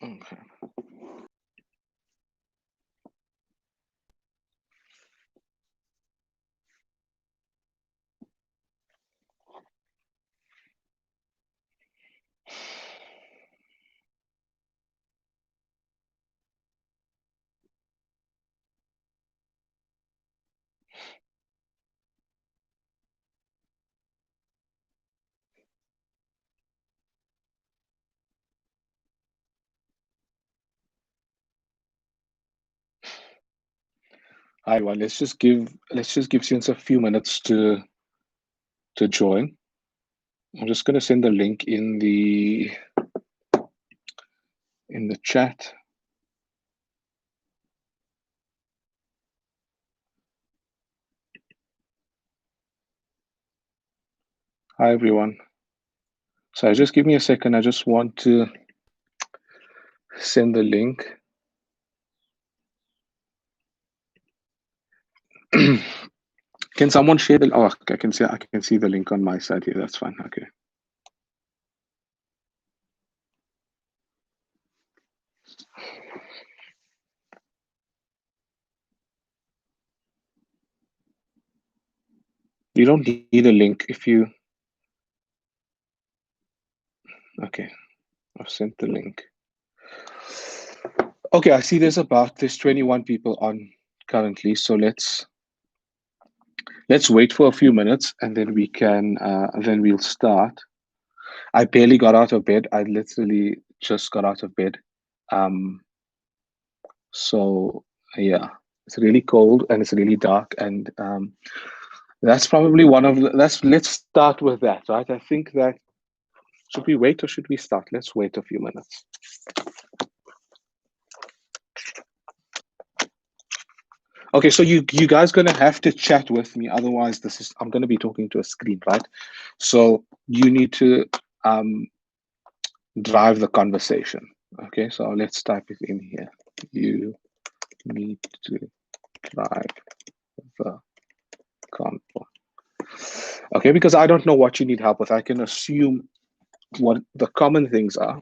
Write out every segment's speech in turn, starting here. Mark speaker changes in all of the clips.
Speaker 1: Okay. Hi, well, let's just give students a few minutes to join. I'm just going to send the link in the chat. Hi, everyone. So just give me a second. I just want to send the link. Can someone share the? Oh, I can see the link on my side here. That's fine. Okay. You don't need a link if you. Okay, I've sent the link. Okay, I see there's 21 people on currently. So let's wait for a few minutes and then we'll start. I barely got out of bed. I literally just got out of bed. So yeah, it's really cold and it's really dark, and that's probably let's start with that, right? I think that should we wait or should we start? Let's wait a few minutes. Okay, so you guys gonna have to chat with me, otherwise I'm gonna be talking to a screen, right? So you need to drive the conversation. Okay, so let's type it in here. You need to drive the convo. Okay, because I don't know what you need help with. I can assume what the common things are,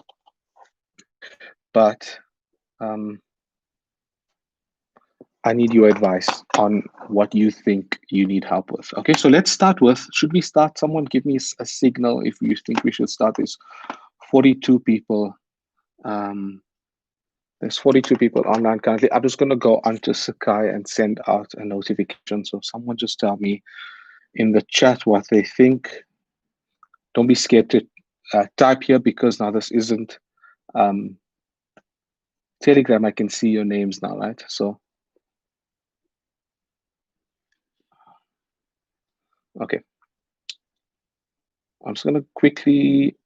Speaker 1: but I need your advice on what you think you need help with. Okay, so let's start with, should we start? Someone give me a signal if you think we should start. There's 42 people. There's 42 people online currently. I'm just going to go onto Sakai and send out a notification. So someone just tell me in the chat what they think. Don't be scared to type here, because now this isn't Telegram. I can see your names now, right? So, okay. I'm just going to quickly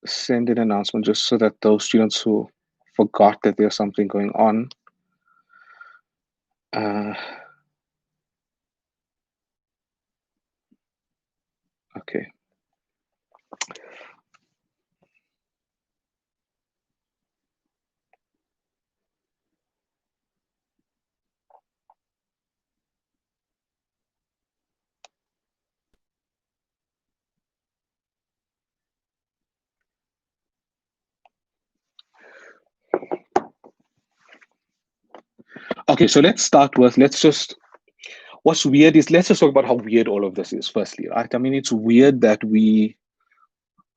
Speaker 1: send an announcement just so that those students who forgot that there's something going on. Okay. Okay, so let's start with, what's weird is, let's just talk about how weird all of this is firstly, right? I mean, it's weird that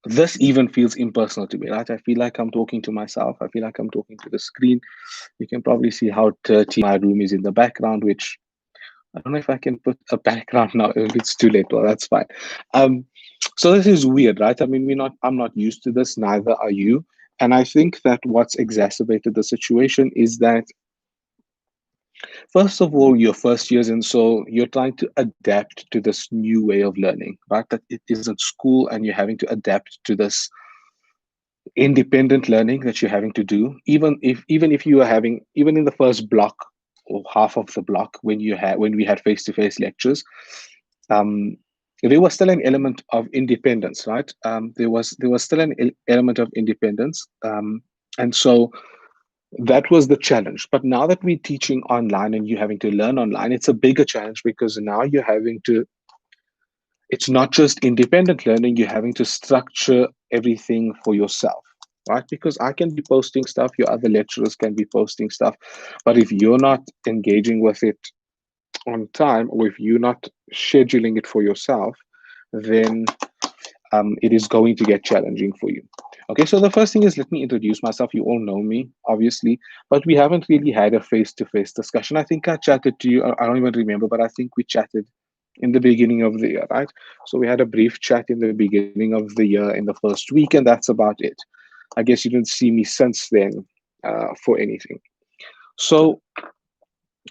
Speaker 1: this even feels impersonal to me, right? I feel like I'm talking to myself. I feel like I'm talking to the screen. You can probably see how dirty my room is in the background, which I don't know if I can put a background now. If it's too late, well, that's fine. So this is weird, right? I mean, I'm not used to this, neither are you. And I think that what's exacerbated the situation is that, first of all, your first years, and so you're trying to adapt to this new way of learning, right? That it isn't school, and you're having to adapt to this independent learning that you're having to do. Even if you are having, even in the first block or half of the block, when we had face-to-face lectures, um, there was still an element of independence, right? There was still an element of independence, and so that was the challenge. But now that we're teaching online and you're having to learn online, it's a bigger challenge, because now you're having to, it's not just independent learning, you're having to structure everything for yourself. right? Because I can be posting stuff, your other lecturers can be posting stuff, but if you're not engaging with it on time, or if you're not scheduling it for yourself, then it is going to get challenging for you. Okay, so the first thing is, let me introduce myself. You all know me, obviously, but we haven't really had a face-to-face discussion. I think I chatted to you, I don't even remember, but I think we chatted in the beginning of the year, right? So we had a brief chat in the beginning of the year in the first week, and that's about it. I guess you didn't see me since then for anything. So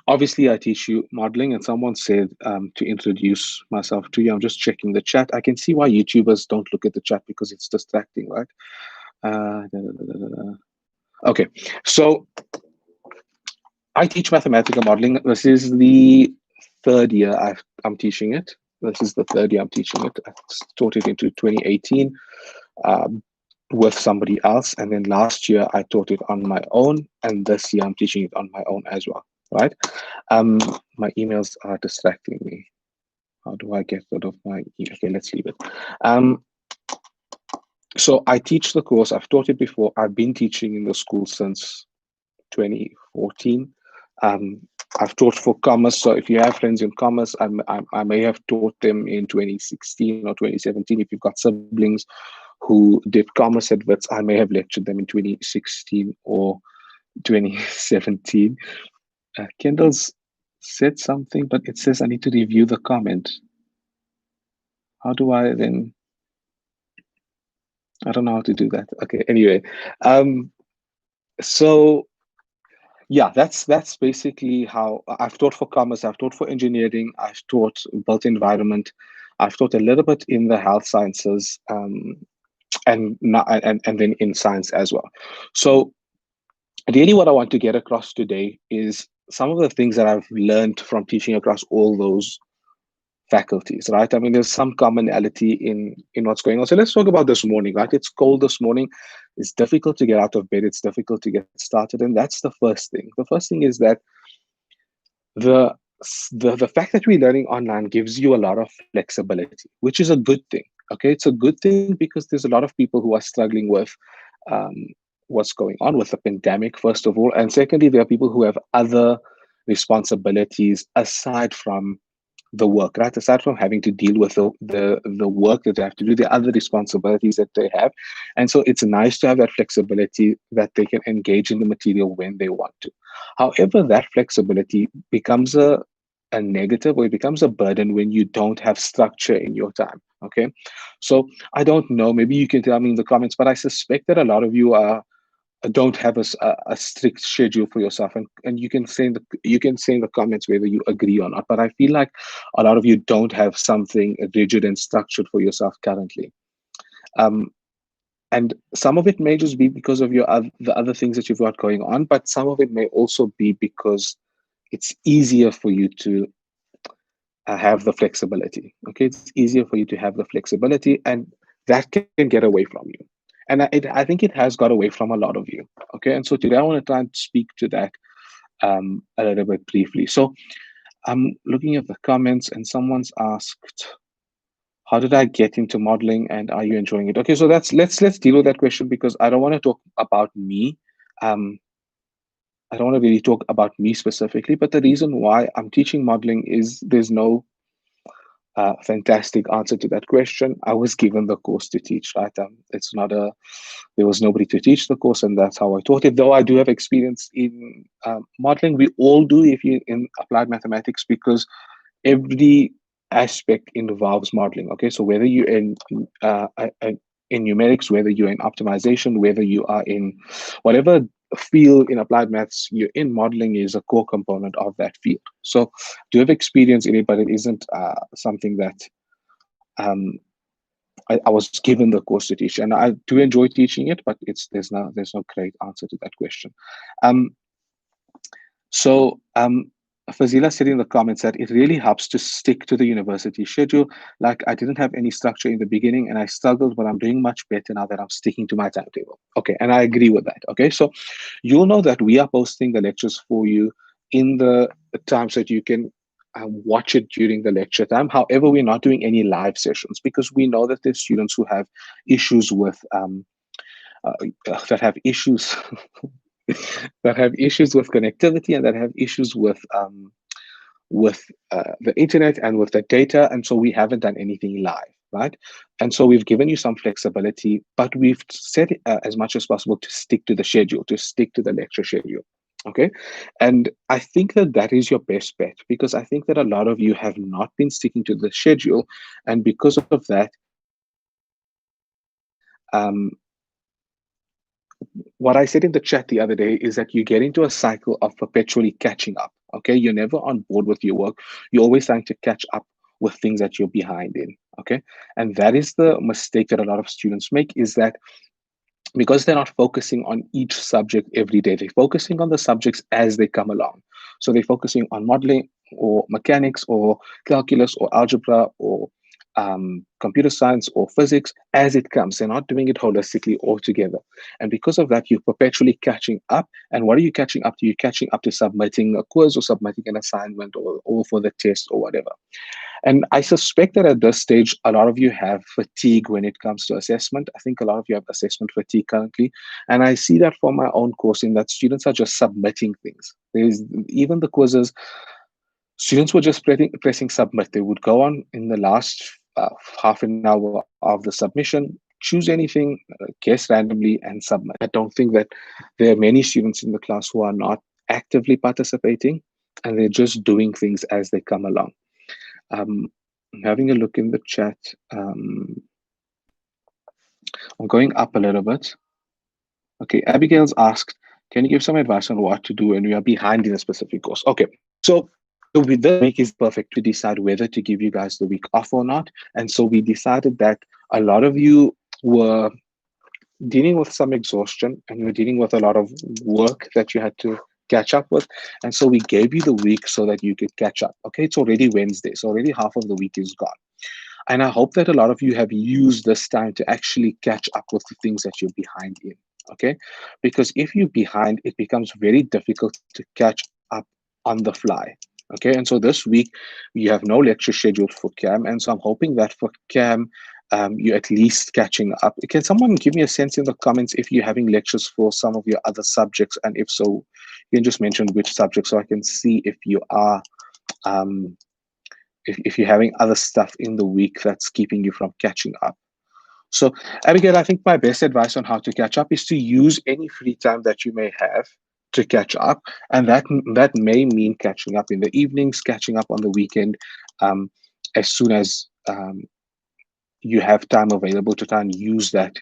Speaker 1: obviously I teach you modeling, and someone said to introduce myself to you. I'm just checking the chat. I can see why YouTubers don't look at the chat because it's distracting, right? Okay, so I teach mathematical modeling. This is the third year I'm teaching it. This is the third year I'm teaching it. I taught it into 2018 um, with somebody else, and then last year I taught it on my own, and this year I'm teaching it on my own as well, right? My emails are distracting me. How do I get rid of my email? Okay, let's leave it. Um, so I teach the course. I've taught it before. I've been teaching in the school since 2014. Um, I've taught for commerce. So if you have friends in commerce, I may have taught them in 2016 or 2017. If you've got siblings who did commerce at WITS, I may have lectured them in 2016 or 2017. Kendall's said something, but it says I need to review the comment. How do I then? I don't know how to do that. Okay, anyway. So yeah, that's basically how I've taught for commerce, I've taught for engineering, I've taught built environment, I've taught a little bit in the health sciences, and then in science as well. So really what I want to get across today is some of the things that I've learned from teaching across all those faculties, right? I mean, there's some commonality in what's going on. So let's talk about this morning, right? It's cold this morning. It's difficult to get out of bed. It's difficult to get started, and that's the first thing. The first thing is that the the fact that we're learning online gives you a lot of flexibility, which is a good thing. Okay, it's a good thing because there's a lot of people who are struggling with um, what's going on with the pandemic, first of all, and secondly, there are people who have other responsibilities aside from the work, right? Aside from having to deal with the work that they have to do, the other responsibilities that they have. And so it's nice to have that flexibility that they can engage in the material when they want to. However, that flexibility becomes a negative, or it becomes a burden when you don't have structure in your time. Okay. So I don't know, maybe you can tell me in the comments, but I suspect that a lot of you are don't have a strict schedule for yourself, and you can say in the comments whether you agree or not, but I feel like a lot of you don't have something rigid and structured for yourself currently, um, and some of it may just be because of the other things that you've got going on, but some of it may also be because it's easier for you to have the flexibility. Okay, it's easier for you to have the flexibility, and that can get away from you. And I think it has got away from a lot of you. Okay, and so today I want to try and speak to that a little bit briefly. So I'm looking at the comments, and someone's asked, "How did I get into modeling, and are you enjoying it?" Okay, so let's deal with that question, because I don't want to talk about me. Um, I don't want to really talk about me specifically, but the reason why I'm teaching modeling is there's no fantastic answer to that question. I was given the course to teach, right? It's not there was nobody to teach the course, and that's how I taught it. Though I do have experience in modeling. We all do if you in applied mathematics, because every aspect involves modeling. Okay, so whether you're in numerics, whether you're in optimization, whether you are in whatever field in applied maths you're in, modeling is a core component of that field. So do have experience in it, but it isn't something that um, I was given the course to teach, and I do enjoy teaching it, but there's no great answer to that question. Um, so Fazila said in the comments that it really helps to stick to the university schedule. Like, I didn't have any structure in the beginning and I struggled, but I'm doing much better now that I'm sticking to my timetable. Okay, and I agree with that. Okay, so you'll know that we are posting the lectures for you in the times that you can watch it during the lecture time. However, we're not doing any live sessions because we know that there's students who have issues with uh, that have issues that have issues with connectivity and that have issues with the internet and with the data, and so we haven't done anything live, right? And so we've given you some flexibility, but we've said as much as possible to stick to the schedule, to stick to the lecture schedule. Okay. And I think that that is your best bet, because I think that a lot of you have not been sticking to the schedule. And because of that, um, what I said in the chat the other day is that you get into a cycle of perpetually catching up. Okay. You're never on board with your work. You're always trying to catch up with things that you're behind in. Okay. And that is the mistake that a lot of students make, is that because they're not focusing on each subject every day, they're focusing on the subjects as they come along. So they're focusing on modeling or mechanics or calculus or algebra or computer science or physics as it comes. They're not doing it holistically altogether. And because of that, you're perpetually catching up. And what are you catching up to? You're catching up to submitting a quiz or submitting an assignment or for the test or whatever. And I suspect that at this stage, a lot of you have fatigue when it comes to assessment. I think a lot of you have assessment fatigue currently. And I see that from my own course, in that students are just submitting things. There's even the quizzes, students were just pressing submit. They would go on in the last half an hour of the submission, choose anything, guess randomly, and submit. I don't think that there are many students in the class who are not actively participating, and they're just doing things as they come along. I'm having a look in the chat. I'm going up a little bit. Okay, Abigail's asked, can you give some advice on what to do when we are behind in a specific course? Okay, so with this week is perfect to decide whether to give you guys the week off or not. And so we decided that a lot of you were dealing with some exhaustion and you're dealing with a lot of work that you had to catch up with. And so we gave you the week so that you could catch up. Okay, it's already Wednesday, so already half of the week is gone. And I hope that a lot of you have used this time to actually catch up with the things that you're behind in. Okay, because if you're behind, it becomes very difficult to catch up on the fly. Okay, and so this week you have no lecture scheduled for CAM, and so I'm hoping that for CAM you're at least catching up. Can someone give me a sense in the comments if you're having lectures for some of your other subjects, and if so, you can just mention which subject so I can see if you are if you're having other stuff in the week that's keeping you from catching up. So, Abigail, I think my best advice on how to catch up is to use any free time that you may have to catch up, and that may mean catching up in the evenings, catching up on the weekend, as soon as you have time available to try and use that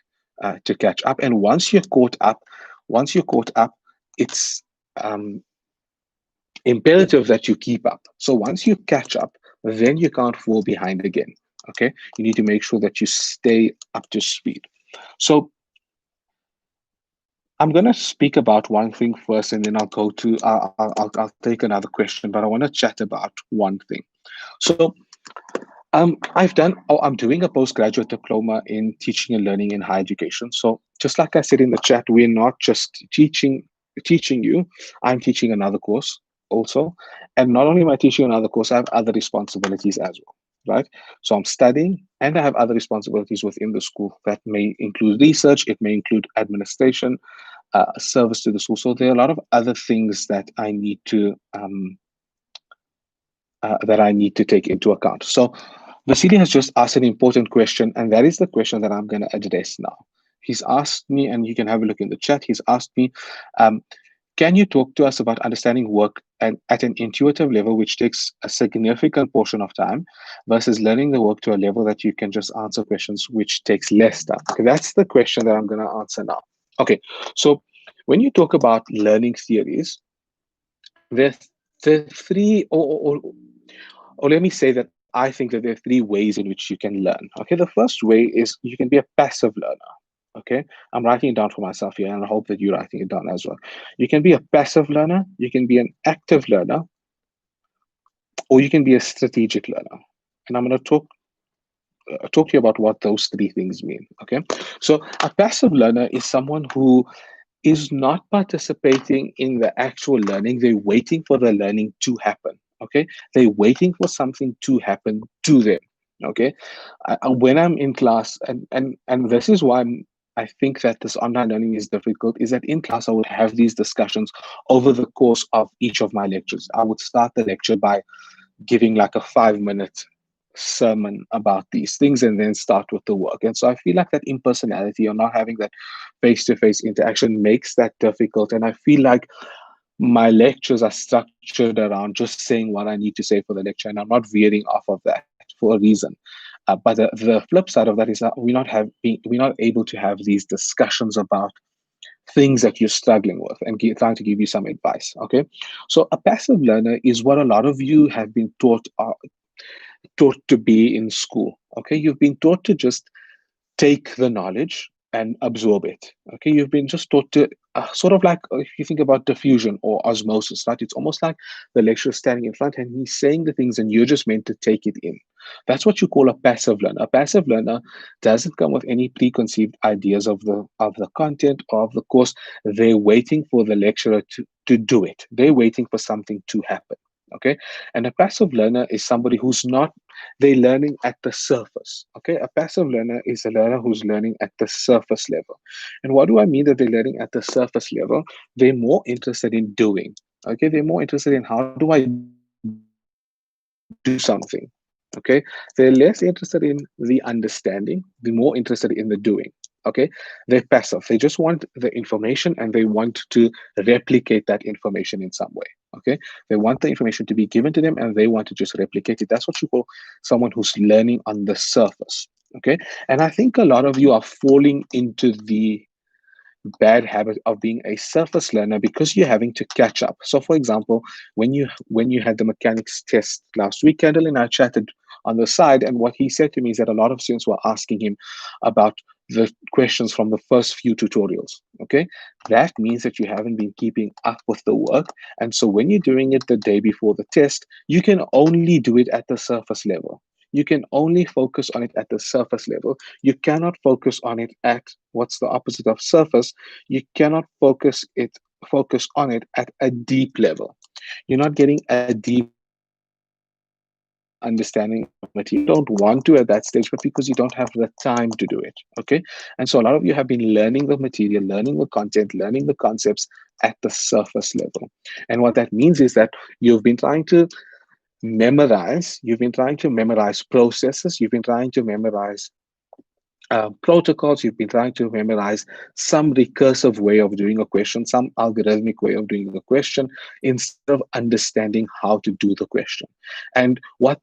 Speaker 1: to catch up. And once you're caught up, it's imperative that you keep up. So once you catch up, then you can't fall behind again. Okay, you need to make sure that you stay up to speed. So I'm going to speak about one thing first, and then I'll go to I'll take another question. But I want to chat about one thing. So I'm doing a postgraduate diploma in teaching and learning in higher education. So just like I said in the chat, we're not just teaching you. I'm teaching another course also, and not only am I teaching another course, I have other responsibilities as well. Right. So I'm studying, and I have other responsibilities within the school that may include research. It may include administration, service to the school. So there are a lot of other things that I need to take into account. So Vasily has just asked an important question, and that is the question that I'm going to address now. He's asked me, and you can have a look in the chat. He's asked me, can you talk to us about understanding work at an intuitive level, which takes a significant portion of time, versus learning the work to a level that you can just answer questions, which takes less time? Okay, that's the question that I'm going to answer now. Okay, so when you talk about learning theories, there's the three, or let me say that I think that there are three ways in which you can learn. Okay, the first way is you can be a passive learner. Okay, I'm writing it down for myself here, and I hope that you're writing it down as well. You can be a passive learner, you can be an active learner, or you can be a strategic learner. And I'm going to talk to you about what those three things mean. Okay, so a passive learner is someone who is not participating in the actual learning. They're waiting for the learning to happen. Okay, they're waiting for something to happen to them. Okay, when I'm in class, and this is why I think that this online learning is difficult is that in class, I would have these discussions over the course of each of my lectures. I would start the lecture by giving like a 5 minute sermon about these things and then start with the work. And so I feel like that impersonality or not having that face-to-face interaction makes that difficult. And I feel like my lectures are structured around just saying what I need to say for the lecture, and I'm not veering off of that for a reason. But the flip side of that is that we're not able to have these discussions about things that you're struggling with and trying to give you some advice. Okay, so a passive learner is what a lot of you have been taught to be in school. Okay, you've been taught to just take the knowledge and absorb it. Okay, you've been just taught to sort of like if you think about diffusion or osmosis, right? It's almost like the lecturer standing in front and he's saying the things and you're just meant to take it in. That's what you call a passive learner. A passive learner doesn't come with any preconceived ideas of the content or of the course. They're waiting for the lecturer to do it. They're waiting for something to happen. Okay, and a passive learner is somebody who's not, they're learning at the surface. Okay, a passive learner is a learner who's learning at the surface level. And what do I mean that they're learning at the surface level? They're more interested in doing. Okay, they're more interested in how do I do something. Okay, they're less interested in the understanding, they're more interested in the doing. Okay, they're passive. They just want the information and they want to replicate that information in some way. Okay, they want the information to be given to them and they want to just replicate it. That's what you call someone who's learning on the surface. Okay, and I think a lot of you are falling into the bad habit of being a surface learner because you're having to catch up. So for example, when you had the mechanics test last week, Kendall and I chatted on the side, and what he said to me is that a lot of students were asking him about the questions from the first few tutorials. Okay, that means that you haven't been keeping up with the work, and so when you're doing it the day before the test, you can only do it at the surface level. You can only focus on it at the surface level. You cannot focus on it at what's the opposite of surface. You cannot focus on it at a deep level. You're not getting a deep understanding of material. You don't want to at that stage, but because you don't have the time to do it. Okay. And so a lot of you have been learning the material, learning the content, learning the concepts at the surface level. And what that means is that you've been trying to memorize processes, you've been trying to memorize protocols, you've been trying to memorize some recursive way of doing a question, some algorithmic way of doing a question, instead of understanding how to do the question. And what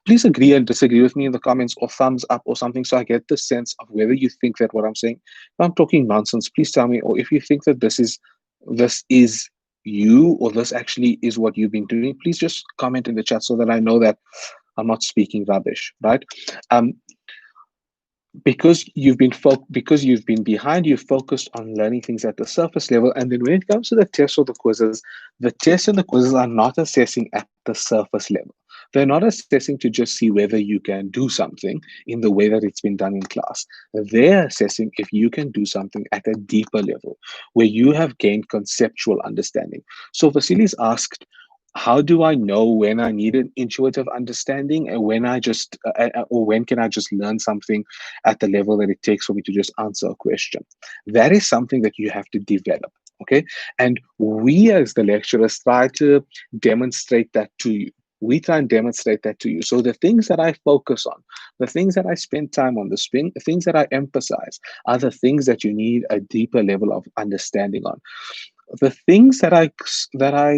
Speaker 1: please agree and disagree with me in the comments or thumbs up or something so I get the sense of whether you think that what I'm saying, if I'm talking nonsense, please tell me, or if you think that this is you or this actually is what you've been doing, please just comment in the chat so that I know that I'm not speaking rubbish, right? Because you've been behind, you've focused on learning things at the surface level, and then when it comes to the tests or the tests and the quizzes are not assessing at the surface level. They're not assessing to just see whether you can do something in the way that it's been done in class. They're assessing if you can do something at a deeper level where you have gained conceptual understanding. So Vasilis asked, how do I know when I need an intuitive understanding and when or when can I just learn something at the level that it takes for me to just answer a question? That is something that you have to develop. Okay. And we as the lecturers try to demonstrate that to you. We try and demonstrate that to you. So the things that I focus on, the things that I spend time on, the things that I emphasize are the things that you need a deeper level of understanding on. The things that I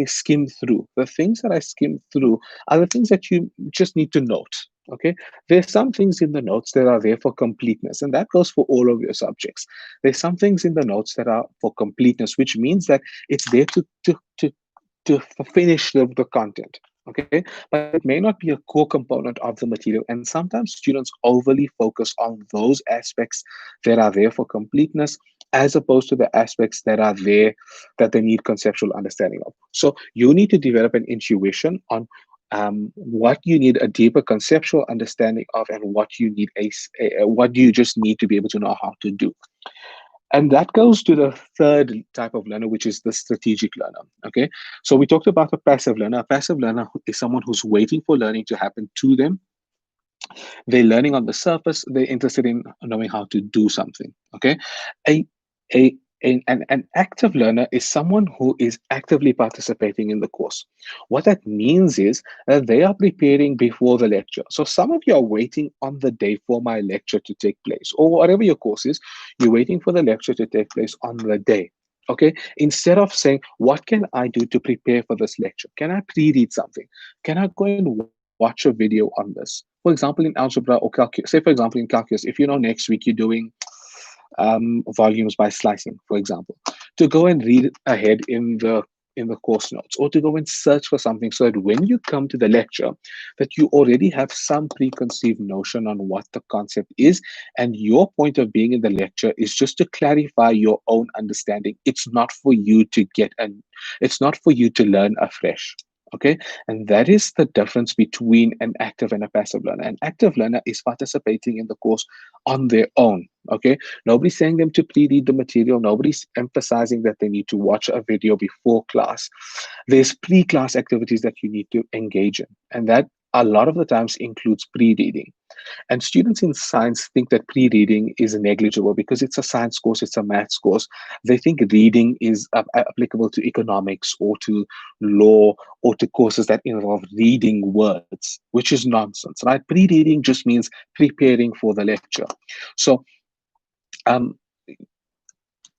Speaker 1: skim through, are the things that you just need to note. Okay, there's some things in the notes that are there for completeness, and that goes for all of your subjects. There's some things in the notes that are for completeness, which means that it's there to finish the content. Okay, but it may not be a core component of the material, and sometimes students overly focus on those aspects that are there for completeness as opposed to the aspects that are there that they need conceptual understanding of. So you need to develop an intuition on what you need a deeper conceptual understanding of and what you need what you just need to be able to know how to do. And that goes to the third type of learner, which is the strategic learner. Okay, so we talked about a passive learner. A passive learner is someone who's waiting for learning to happen to them. They're learning on the surface. They're interested in knowing how to do something. Okay, a a an active learner is someone who is actively participating in the course. What that means is that they are preparing before the lecture. So some of you are waiting on the day for my lecture to take place, or whatever your course is, you're waiting for the lecture to take place on the day. Okay, instead of saying, what can I do to prepare for this lecture? Can I pre-read something? Can I go and watch a video on this? For example, in algebra or calculus, say for example in calculus, if you know next week you're doing volumes by slicing, for example, to go and read ahead in the course notes, or to go and search for something, so that when you come to the lecture, that you already have some preconceived notion on what the concept is, and your point of being in the lecture is just to clarify your own understanding. It's not for you to it's not for you to learn afresh. Okay, and that is the difference between an active and a passive learner. An active learner is participating in the course on their own. Okay, nobody's saying them to pre-read the material. Nobody's emphasizing that they need to watch a video before class. There's pre-class activities that you need to engage in, and that a lot of the times includes pre-reading. And students in science think that pre-reading is negligible because it's a science course, it's a maths course. They think reading is applicable to economics or to law or to courses that involve reading words, which is nonsense, right? Pre-reading just means preparing for the lecture. So um,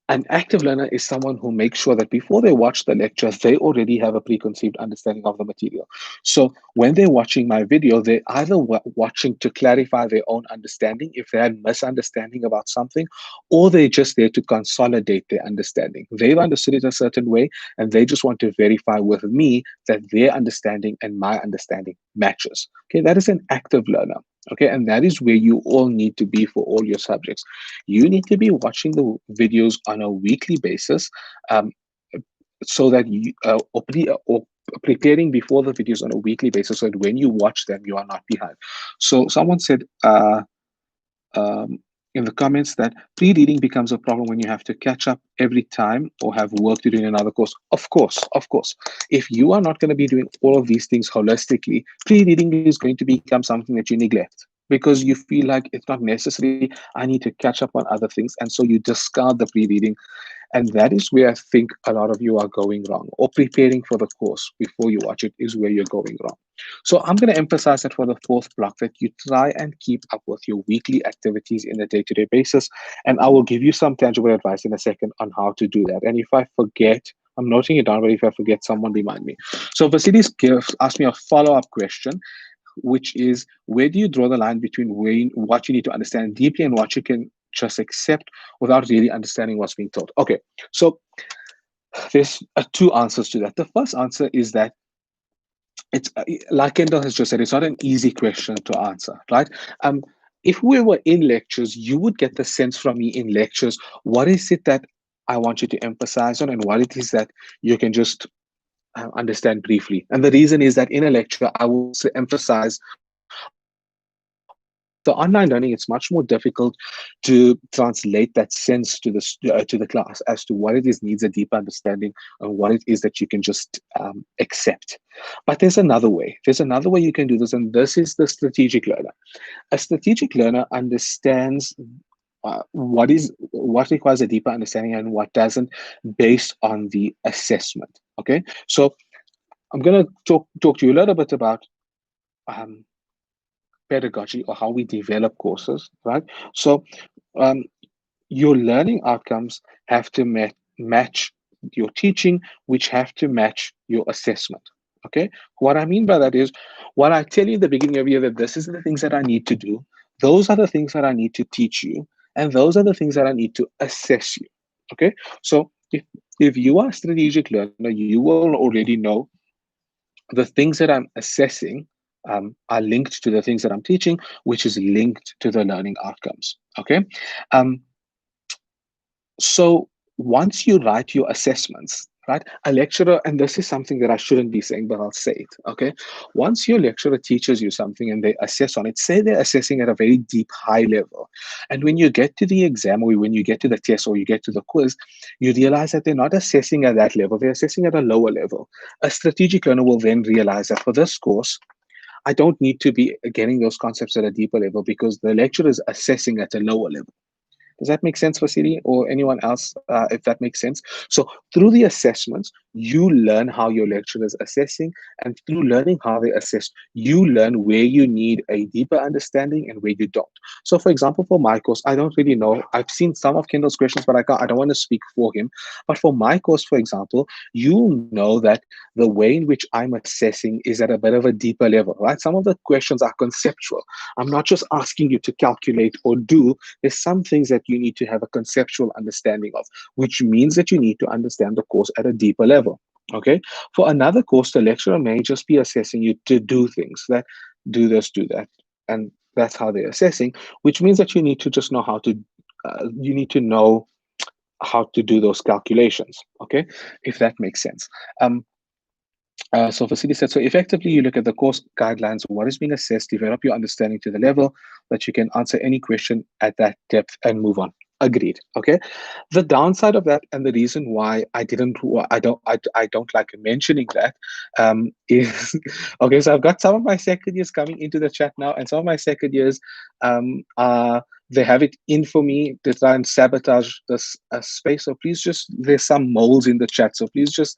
Speaker 1: an active learner is someone who makes sure that before they watch the lecture, they already have a preconceived understanding of the material. So when they're watching my video, they're either watching to clarify their own understanding if they had misunderstanding about something, or they're just there to consolidate their understanding. They've understood it a certain way, and they just want to verify with me that their understanding and my understanding matches. Okay, that is an active learner. Okay, and that is where you all need to be for all your subjects. You need to be watching the videos on a weekly basis, um, so that you or preparing before the videos on a weekly basis, so that when you watch them, you are not behind. So someone said um, in the comments that pre-reading becomes a problem when you have to catch up every time or have work to do in another course. Of course, of course. If you are not going to be doing all of these things holistically, pre-reading is going to become something that you neglect because you feel like it's not necessary. I need to catch up on other things. And so you discard the pre-reading. And that is where I think a lot of you are going wrong, or preparing for the course before you watch it is where you're going wrong. So I'm going to emphasize that for the fourth block, that you try and keep up with your weekly activities in a day-to-day basis. And I will give you some tangible advice in a second on how to do that. And if I forget, I'm noting it down, but if I forget, someone remind me. So Vasilis asked me a follow-up question, which is, where do you draw the line between what you need to understand deeply and what you can just accept without really understanding what's being taught? Okay, so there's two answers to that. The first answer is that it's like Kendall has just said, it's not an easy question to answer, right? If we were in lectures, you would get the sense from me in lectures, what is it that I want you to emphasize on, and what it is that you can just understand briefly. And the reason is that in a lecture, I will emphasize on the online learning. It's much more difficult to translate that sense to the class as to what it is needs a deeper understanding and what it is that you can just accept. But there's another way. There's another way you can do this, and this is the strategic learner. A strategic learner understands what requires a deeper understanding and what doesn't, based on the assessment. Okay, so I'm going to talk to you a little bit about um, pedagogy, or how we develop courses, right? So um, your learning outcomes have to match your teaching, which have to match your assessment. Okay, what I mean by that is, what I tell you in the beginning of the year, that this is the things that I need to do, those are the things that I need to teach you, and those are the things that I need to assess you. Okay, so if you are a strategic learner, you will already know the things that I'm assessing are linked to the things that I'm teaching, which is linked to the learning outcomes. Okay. Um, so once you write your assessments, right, a lecturer, and this is something that I shouldn't be saying, but I'll say it. Okay. Once your lecturer teaches you something and they assess on it, say they're assessing at a very deep, high level. And when you get to the exam, or when you get to the test, or you get to the quiz, you realize that they're not assessing at that level, they're assessing at a lower level. A strategic learner will then realize that for this course, I don't need to be getting those concepts at a deeper level because the lecturer is assessing at a lower level. Does that make sense, Vasily, or anyone else, if that makes sense? So through the assessments, you learn how your lecturer is assessing, and through learning how they assess, you learn where you need a deeper understanding and where you don't. So for example, for my course, I don't really know. I've seen some of Kendall's questions, but I don't want to speak for him. But for my course, for example, you know that the way in which I'm assessing is at a bit of a deeper level, right? Some of the questions are conceptual. I'm not just asking you to calculate or do. There's some things that you need to have a conceptual understanding of, which means that you need to understand the course at a deeper level. Okay. For another course, the lecturer may just be assessing you to do things that do this, do that. And that's how they're assessing, which means that you need to just know how to, you need to know how to do those calculations. Okay. If that makes sense. So Vasily said, so effectively you look at the course guidelines, what is being assessed, develop your understanding to the level that you can answer any question at that depth and move on. Agreed. Okay. The downside of that, and the reason why I don't like mentioning that, is okay. So I've got some of my second years coming into the chat now, and some of my second years are they have it in for me to try and sabotage this space. So please just, there's some moles in the chat. So please just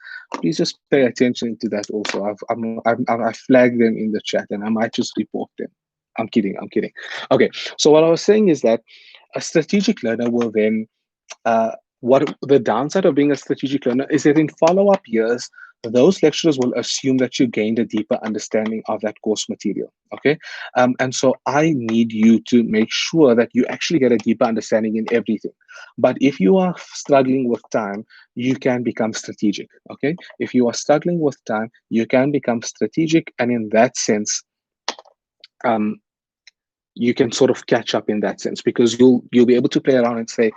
Speaker 1: pay attention to that also. I've flagged them in the chat and I might just report them. I'm kidding. I'm kidding. Okay. So what I was saying is that a strategic learner will then, what the downside of being a strategic learner is that in follow-up years, those lecturers will assume that you gained a deeper understanding of that course material. Okay. And so I need you to make sure that you actually get a deeper understanding in everything. But if you are struggling with time, you can become strategic. Okay. If you are struggling with time, you can become strategic. And in that sense, um, you can sort of catch up in that sense because you'll be able to play around and say,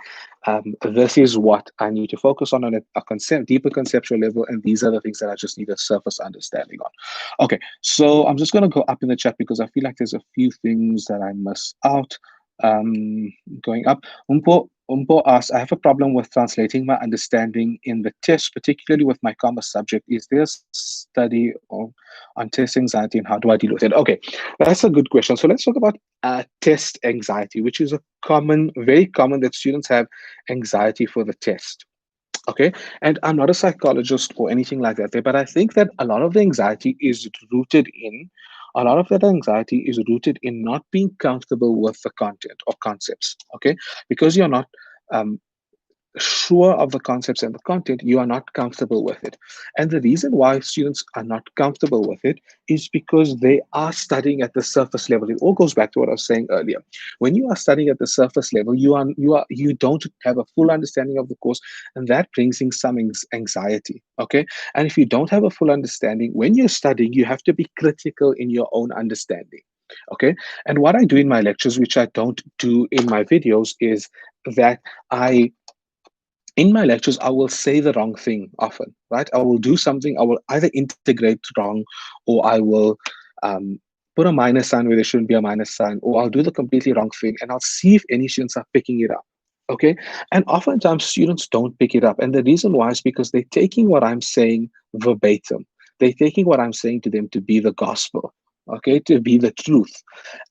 Speaker 1: this is what I need to focus on a deeper conceptual level, and these are the things that I just need a surface understanding on. Okay, so I'm just going to go up in the chat because I feel like there's a few things that I missed out. Going up, Umpo asks, I have a problem with translating my understanding in the test, particularly with my commerce subject. Is there a study on test anxiety and how do I deal with it? Okay, that's a good question. So let's talk about test anxiety, which is a very common that students have anxiety for the test. Okay. And I'm not a psychologist or anything like that, but I think that a lot of that anxiety is rooted in not being comfortable with the content or concepts. Okay. Because you're not um, sure of the concepts and the content, you are not comfortable with it. And the reason why students are not comfortable with it is because they are studying at the surface level. It all goes back to what I was saying earlier. When you are studying at the surface level, you don't have a full understanding of the course, and that brings in some anxiety. Okay. And if you don't have a full understanding, when you're studying, you have to be critical in your own understanding. Okay. And what I do in my lectures, which I don't do in my videos, is that in my lectures, I will say the wrong thing often, right? I will do something, I will either integrate wrong, or I will put a minus sign where there shouldn't be a minus sign, or I'll do the completely wrong thing, and I'll see if any students are picking it up. Okay. And oftentimes students don't pick it up. And the reason why is because they're taking what I'm saying verbatim. They're taking what I'm saying to them to be the gospel, okay, to be the truth.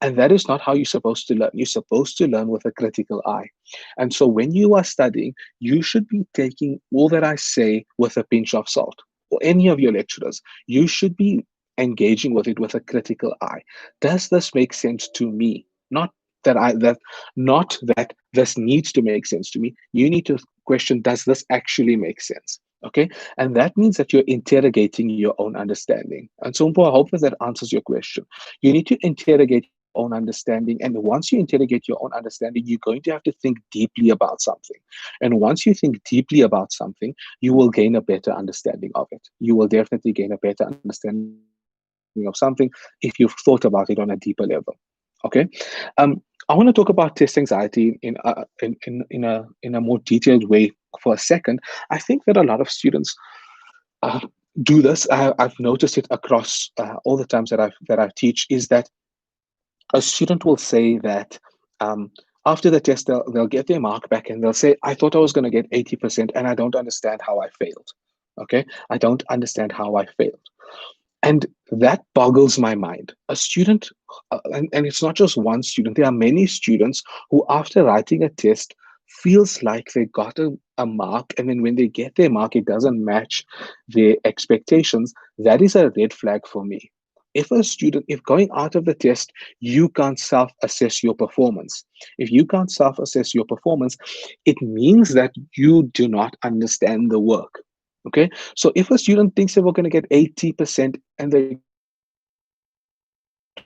Speaker 1: And that is not how you're supposed to learn. You're supposed to learn with a critical eye. And so when you are studying, you should be taking all that I say with a pinch of salt, or any of your lecturers. You should be engaging with it with a critical eye. Does this make sense to me? Not that this needs to make sense to me. You need to question, does this actually make sense? Okay. And that means that you're interrogating your own understanding. And so I hope that answers your question. You need to interrogate your own understanding. And once you interrogate your own understanding, you're going to have to think deeply about something. And once you think deeply about something, you will gain a better understanding of it. You will definitely gain a better understanding of something if you've thought about it on a deeper level. Okay. I want to talk about test anxiety in a more detailed way for a second. I think that a lot of students uh, do this. I've noticed it across all the times that I teach, is that a student will say that after the test they'll get their mark back and they'll say, I thought I was going to get 80% and I don't understand how I failed. Okay, I don't understand how I failed. And that boggles my mind. A student, and it's not just one student, there are many students who, after writing a test, feels like they got a mark, and then when they get their mark, it doesn't match their expectations. That is a red flag for me. If a student, if going out of the test, you can't self assess your performance, if you can't self assess your performance, it means that you do not understand the work. Okay, so if a student thinks that we're going to get 80% and they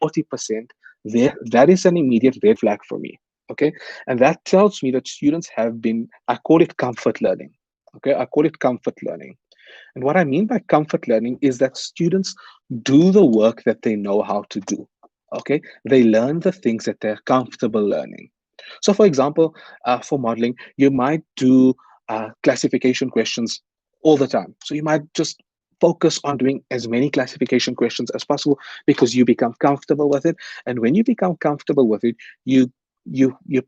Speaker 1: got 40%, there, that is an immediate red flag for me. Okay, and that tells me that students have been, I call it comfort learning. Okay, I call it comfort learning. And what I mean by comfort learning is that students do the work that they know how to do. Okay, they learn the things that they're comfortable learning. So, for example, for modeling, you might do classification questions all the time. So, you might just focus on doing as many classification questions as possible because you become comfortable with it. And when you become comfortable with it, you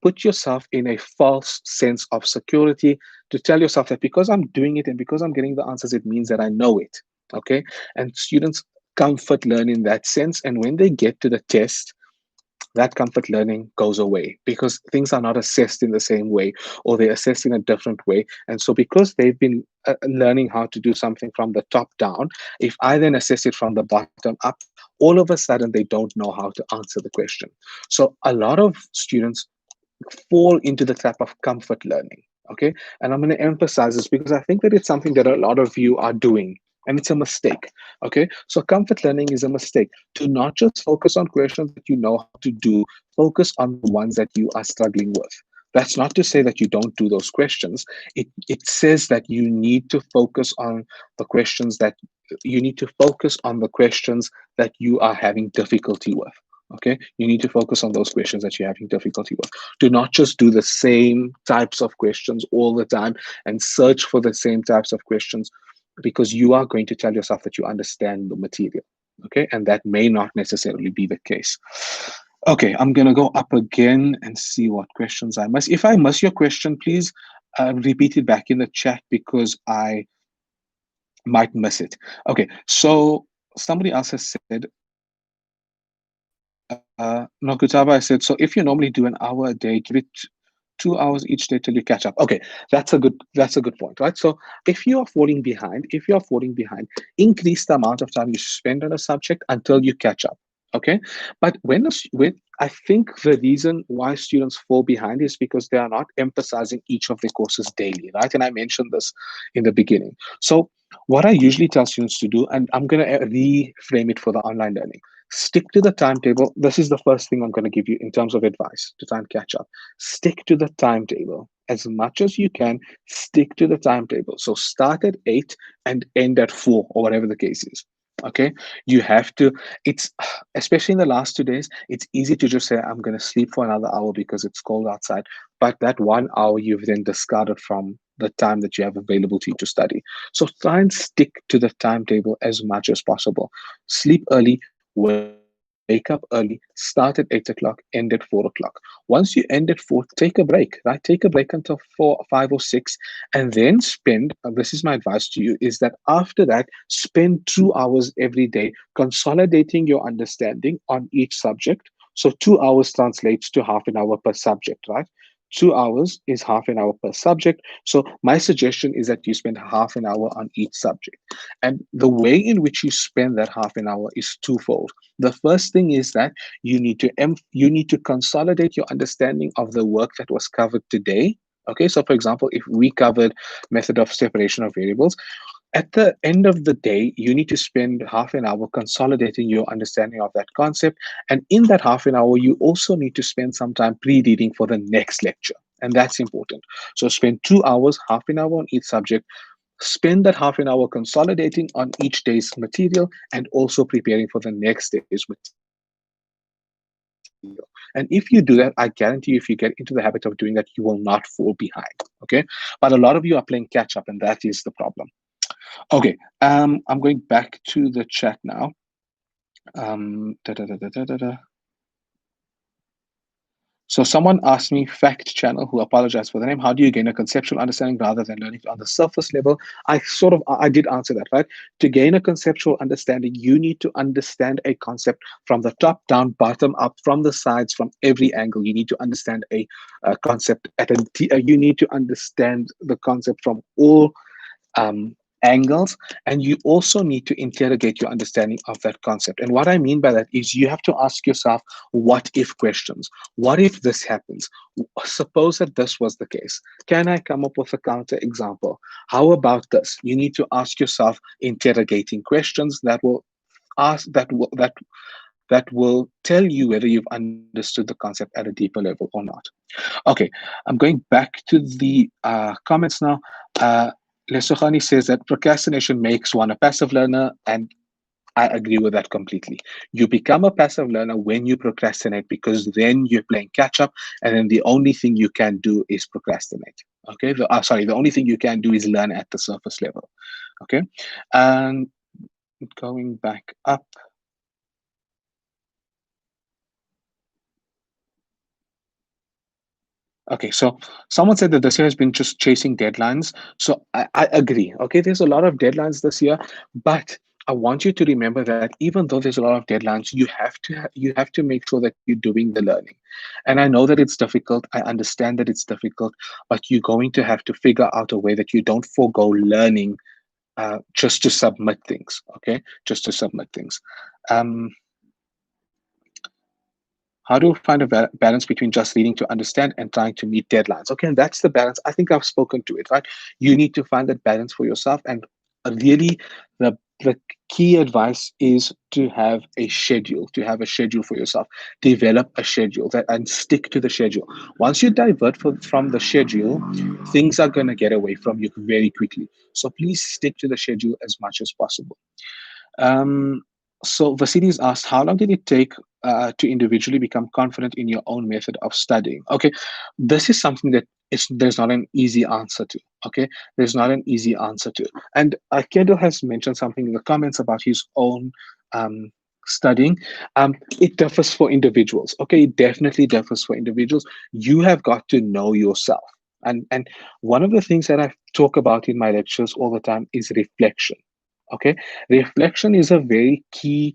Speaker 1: put yourself in a false sense of security to tell yourself that because I'm doing it and because I'm getting the answers, it means that I know it. Okay. And students comfort learn in that sense. And when they get to the test, that comfort learning goes away because things are not assessed in the same way, or they're assessed in a different way. And so because they've been learning how to do something from the top down, if I then assess it from the bottom up, all of a sudden they don't know how to answer the question. So a lot of students fall into the trap of comfort learning. Okay. And I'm going to emphasize this because I think that it's something that a lot of you are doing. And it's a mistake. Okay. So comfort learning is a mistake. To not just focus on questions that you know how to do, focus on the ones that you are struggling with. That's not to say that you don't do those questions. It says that you need to focus on the questions that you are having difficulty with. Okay, you need to focus on those questions that you're having difficulty with. Do not just do the same types of questions all the time and search for the same types of questions, because you are going to tell yourself that you understand the material. Okay, and that may not necessarily be the case. Okay, I'm going to go up again and see what questions I miss. If I miss your question, please repeat it back in the chat because I might miss it. Okay, so somebody else has said, no, Kutaba, I said, so if you normally do an hour a day, give it 2 hours each day till you catch up. Okay, that's a good point, right? So if you are falling behind, increase the amount of time you spend on a subject until you catch up. Okay, but when I think the reason why students fall behind is because they are not emphasizing each of their courses daily, right? And I mentioned this in the beginning. So what I usually tell students to do, and I'm going to reframe it for the online learning, stick to the timetable. This is the first thing I'm going to give you in terms of advice to try and catch up. Stick to the timetable as much as you can. Stick to the timetable. So start at 8 and end at 4, or whatever the case is. Okay, you have to, it's especially in the last 2 days, it's easy to just say, I'm going to sleep for another hour because it's cold outside. But that 1 hour you've then discarded from the time that you have available to you to study. So try and stick to the timetable as much as possible. Sleep early, wake up early, start at 8 o'clock, end at 4 o'clock. Once you end at 4, take a break, right? Take a break until 4, 5, or 6, and then spend. This is my advice to you: is that after that, spend 2 hours every day consolidating your understanding on each subject. So 2 hours translates to half an hour per subject, right? 2 hours is half an hour per subject. So my suggestion is that you spend half an hour on each subject. And the way in which you spend that half an hour is twofold. The first thing is that you need to consolidate your understanding of the work that was covered today. Okay, so for example, if we covered method of separation of variables, at the end of the day, you need to spend half an hour consolidating your understanding of that concept. And in that half an hour, you also need to spend some time pre-reading for the next lecture. And that's important. So spend 2 hours, half an hour on each subject. Spend that half an hour consolidating on each day's material and also preparing for the next day's material. And if you do that, I guarantee you, if you get into the habit of doing that, you will not fall behind. Okay. But a lot of you are playing catch up, and that is the problem. Okay. I'm going back to the chat now. Da, da, da, da, da, da, da. So someone asked me, Fact Channel, who apologized for the name, how do you gain a conceptual understanding rather than learning on the surface level? I did answer that, right? To gain a conceptual understanding, you need to understand a concept from the top down, bottom up, from the sides, from every angle. You need to understand a concept you need to understand the concept from all um, angles, and you also need to interrogate your understanding of that concept. And what I mean by that is you have to ask yourself what if questions. What if this happens? Suppose that this was the case. Can I come up with a counter example? How about this? You need to ask yourself interrogating questions that will ask that will tell you whether you've understood the concept at a deeper level or not. Okay, I'm going back to the comments now. Lesohani says that procrastination makes one a passive learner, and I agree with that completely. You become a passive learner when you procrastinate because then you're playing catch up, and then the only thing you can do is procrastinate. Okay, the only thing you can do is learn at the surface level. Okay, and going back up. Okay, so someone said that this year has been just chasing deadlines. So I agree. Okay, there's a lot of deadlines this year, but I want you to remember that even though there's a lot of deadlines, you have to make sure that you're doing the learning. And I know that it's difficult. I understand that it's difficult, but you're going to have to figure out a way that you don't forego learning just to submit things. Okay, just to submit things. Um, how do you find a balance between just reading to understand and trying to meet deadlines? Okay, and that's the balance. I think I've spoken to it, right? You need to find that balance for yourself. And really, the key advice is to have a schedule, for yourself. Develop a schedule and stick to the schedule. Once you divert from the schedule, things are going to get away from you very quickly. So please stick to the schedule as much as possible. Um, so Vasilis asked, how long did it take to individually become confident in your own method of studying? Okay, this is something that there's not an easy answer to. Okay, there's not an easy answer to. And Kendall has mentioned something in the comments about his own studying. It differs for individuals. Okay, it definitely differs for individuals. You have got to know yourself. And one of the things that I talk about in my lectures all the time is reflection. Okay, reflection is a very key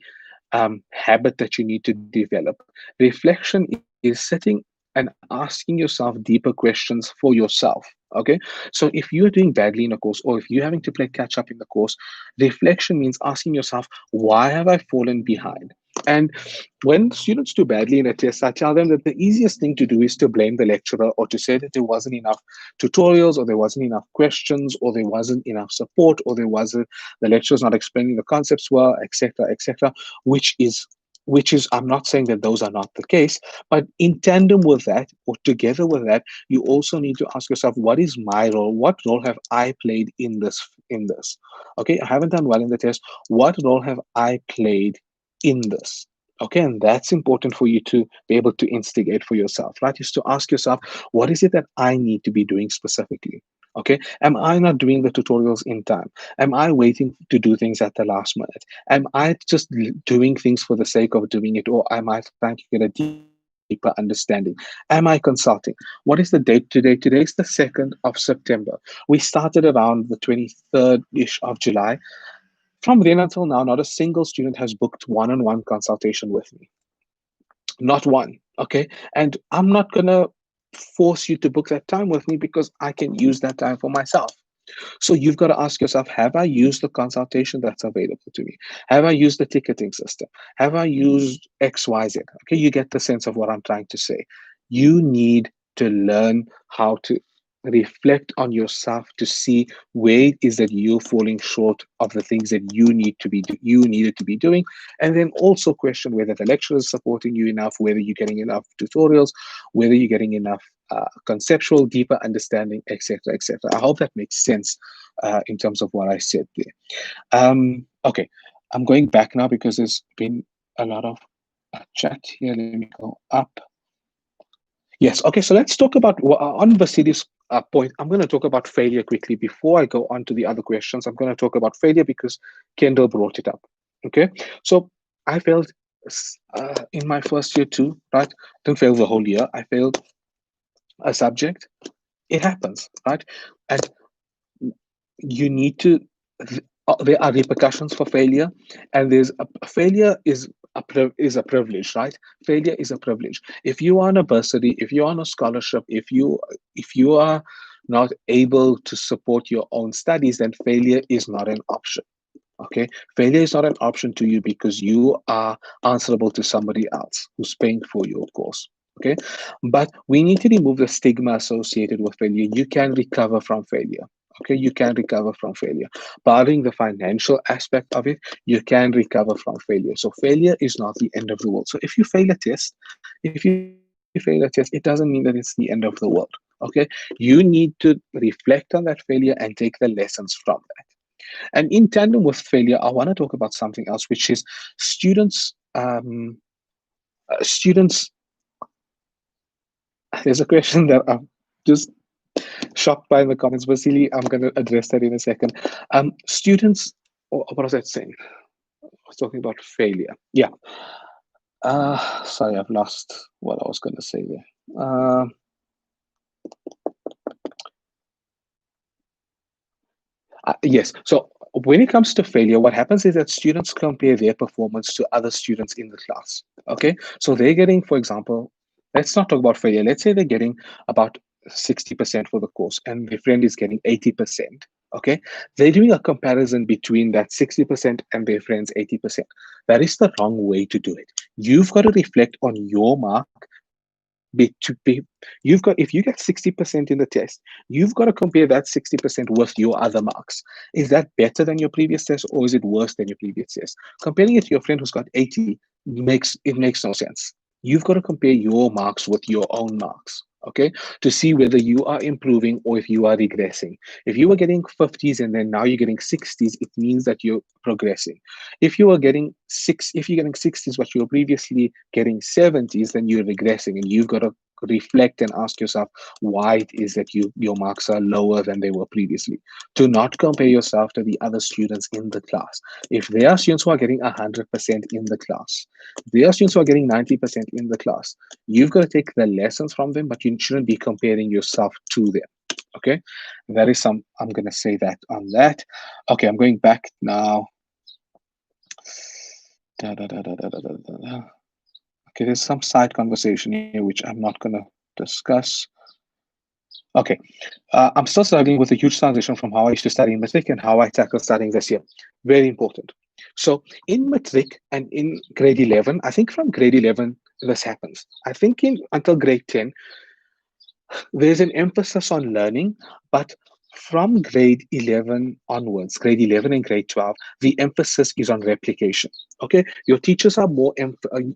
Speaker 1: habit that you need to develop. Reflection is sitting and asking yourself deeper questions for yourself. Okay, so if you're doing badly in a course or if you're having to play catch up in the course, reflection means asking yourself, why have I fallen behind? And when students do badly in a test, I tell them that the easiest thing to do is to blame the lecturer or to say that there wasn't enough tutorials or there wasn't enough questions or there wasn't enough support or the lecturer's not explaining the concepts well, etc., etc., which is I'm not saying that those are not the case, but in tandem with that or together with that, you also need to ask yourself, what is my role? What role have I played in this? Okay, I haven't done well in the test. What role have I played in this? Okay, and that's important for you to be able to instigate for yourself, right? Is to ask yourself, what is it that I need to be doing specifically? Okay, am I not doing the tutorials in time? Am I waiting to do things at the last minute? Am I just doing things for the sake of doing it, or am I trying to get a deeper understanding? Am I consulting? What is the date today? Today is the 2nd of September. We started around the 23rd-ish of July. From then until now, not a single student has booked one-on-one consultation with me. Not one. Okay. And I'm not going to force you to book that time with me because I can use that time for myself. So you've got to ask yourself, have I used the consultation that's available to me? Have I used the ticketing system? Have I used XYZ? Okay, you get the sense of what I'm trying to say. You need to learn how to reflect on yourself to see where it is that you're falling short of the things that you needed to be doing, and then also question whether the lecturer is supporting you enough, whether you're getting enough tutorials, whether you're getting enough conceptual, deeper understanding, etc., etc. I hope that makes sense in terms of what I said there. Okay, I'm going back now because there's been a lot of chat here. Let me go up. Yes. Okay. So let's talk about on Vasily's point. I'm going to talk about failure quickly before I go on to the other questions. I'm going to talk about failure because Kendall brought it up. Okay. So I failed in my first year too, right? Didn't fail the whole year. I failed a subject. It happens, right? And you need to. There are repercussions for failure, and there's a failure is a privilege, right? Failure is a privilege. If you are on a bursary, if you're on a scholarship, if you are not able to support your own studies, then failure is not an option. Okay, failure is not an option to you because you are answerable to somebody else who's paying for your course. Okay, but we need to remove the stigma associated with failure. You can recover from failure. Okay, you can recover from failure. Barring the financial aspect of it, you can recover from failure. So failure is not the end of the world. So if you fail a test, if you fail a test, it doesn't mean that it's the end of the world. Okay, you need to reflect on that failure and take the lessons from that. And in tandem with failure, I want to talk about something else, which is students. Students. There's a question that I'm just shocked by in the comments, Vasily. I'm going to address that in a second. Students. What was I saying? I was talking about failure. Yeah. Sorry, I've lost what I was going to say there. Yes. So when it comes to failure, what happens is that students compare their performance to other students in the class. Okay. So they're getting, for example, let's not talk about failure. Let's say they're getting about 60% for the course and their friend is getting 80%. Okay. They're doing a comparison between that 60% and their friend's 80%. That is the wrong way to do it. You've got to reflect on your mark you've got, if you get 60% in the test, you've got to compare that 60% with your other marks. Is that better than your previous test or is it worse than your previous test? Comparing it to your friend who's got 80 makes no sense. You've got to compare your marks with your own marks, okay, to see whether you are improving or if you are regressing. If you were getting 50s and then now you're getting 60s, it means that you're progressing. If you're getting 60s but you were previously getting 70s, then you're regressing, and you've got to reflect and ask yourself why it is that your marks are lower than they were previously. Do not compare yourself to the other students in the class. If there are students who are getting 100% in the class, there are students who are getting 90% in the class, you've got to take the lessons from them, but you shouldn't be comparing yourself to them. Okay, that is some. I'm going to say that on that. Okay, I'm going back now. Da, da, da, da, da, da, da, da. Okay, there's some side conversation here which I'm not going to discuss. Okay, I'm still struggling with a huge transition from how I used to study in matric and how I tackle studying this year. Very important. So in matric and in grade 11, I think from grade 11 this happens. I think until grade 10 there's an emphasis on learning, but from grade 11 onwards, grade 11 and grade 12, the emphasis is on replication. Okay, your teachers are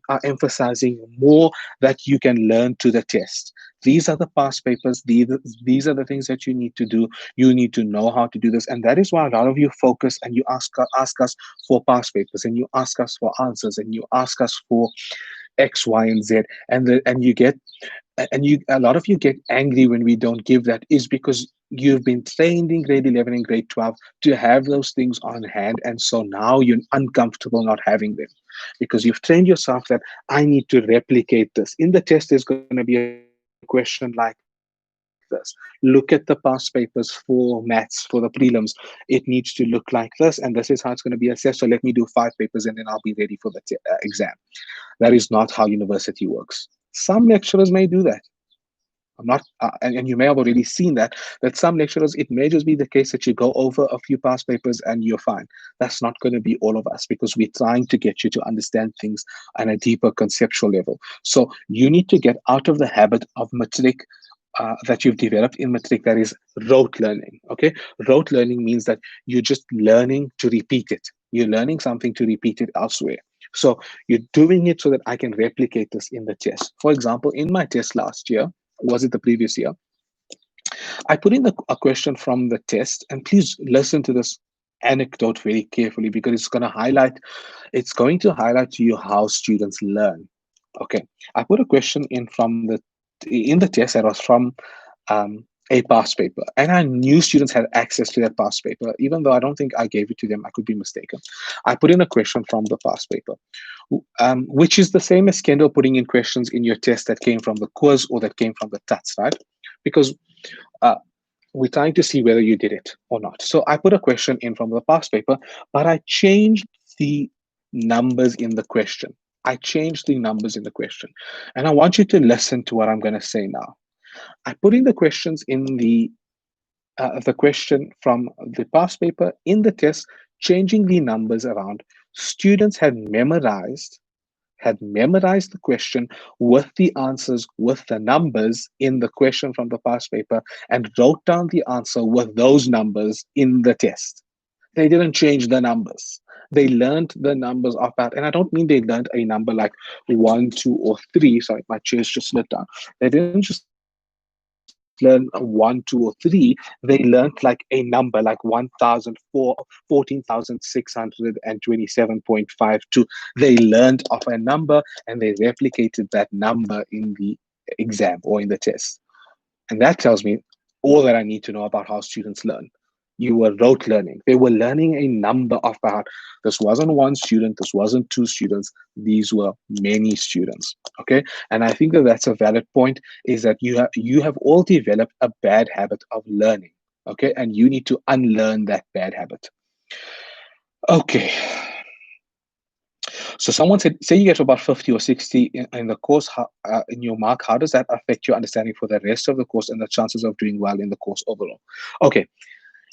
Speaker 1: are emphasizing more that you can learn to the test. These are the past papers. These are the things that you need to do. You need to know how to do this, and that is why a lot of you focus and you ask us for past papers, and you ask us for answers, and you ask us for X, Y, and Z, and you get and you a lot of you get angry when we don't give that, is because you've been trained in grade 11 and grade 12 to have those things on hand, and so now you're uncomfortable not having them because you've trained yourself that I need to replicate this. In the test there's going to be a question like this: look at the past papers for maths, for the prelims. It needs to look like this, and this is how it's going to be assessed, so let me do 5 papers and then I'll be ready for the exam. That is not how university works. Some lecturers may do that. I'm not, and you may have already seen that some lecturers, it may just be the case that you go over a few past papers and you're fine. That's not going to be all of us, because we're trying to get you to understand things on a deeper conceptual level. So you need to get out of the habit of matric that you've developed in matric, that is rote learning. Okay, rote learning means that you're just learning to repeat it. You're learning something to repeat it elsewhere. So you're doing it so that I can replicate this in the test. For example, in my test last year, was it the previous year, I put in a question from the test, and please listen to this anecdote very carefully, because it's going to highlight to you how students learn. Okay, I put a question in the test that was from a past paper, and I knew students had access to that past paper, even though I don't think I gave it to them. I could be mistaken. I put in a question from the past paper, which is the same as Kendall putting in questions in your test that came from the quiz or that came from the TUTS, right? Because uh, we're trying to see whether you did it or not. So I put a question in from the past paper, but I changed the numbers in the question. I changed the numbers in the question. And I want you to listen to what I'm going to say now. I put in the questions in the question from the past paper in the test, changing the numbers around. Students had memorized the question with the answers, with the numbers in the question from the past paper, and wrote down the answer with those numbers in the test. They didn't change the numbers. They learned the numbers off that. And I don't mean they learned a number like 1, 2, or 3. Sorry, my chair's just slid down. They didn't just learn a 1, 2, or 3. They learned like a number like 14,627.52. They learned of a number and they replicated that number in the exam or in the test. And that tells me all that I need to know about how students learn. You were rote learning. They were learning a number of about. This wasn't one student. This wasn't two students. These were many students. Okay, and I think that that's a valid point. Is that you have all developed a bad habit of learning. Okay, and you need to unlearn that bad habit. Okay, so someone said, say you get about 50 or 60 in the course, in your mark, how does that affect your understanding for the rest of the course and the chances of doing well in the course overall? Okay,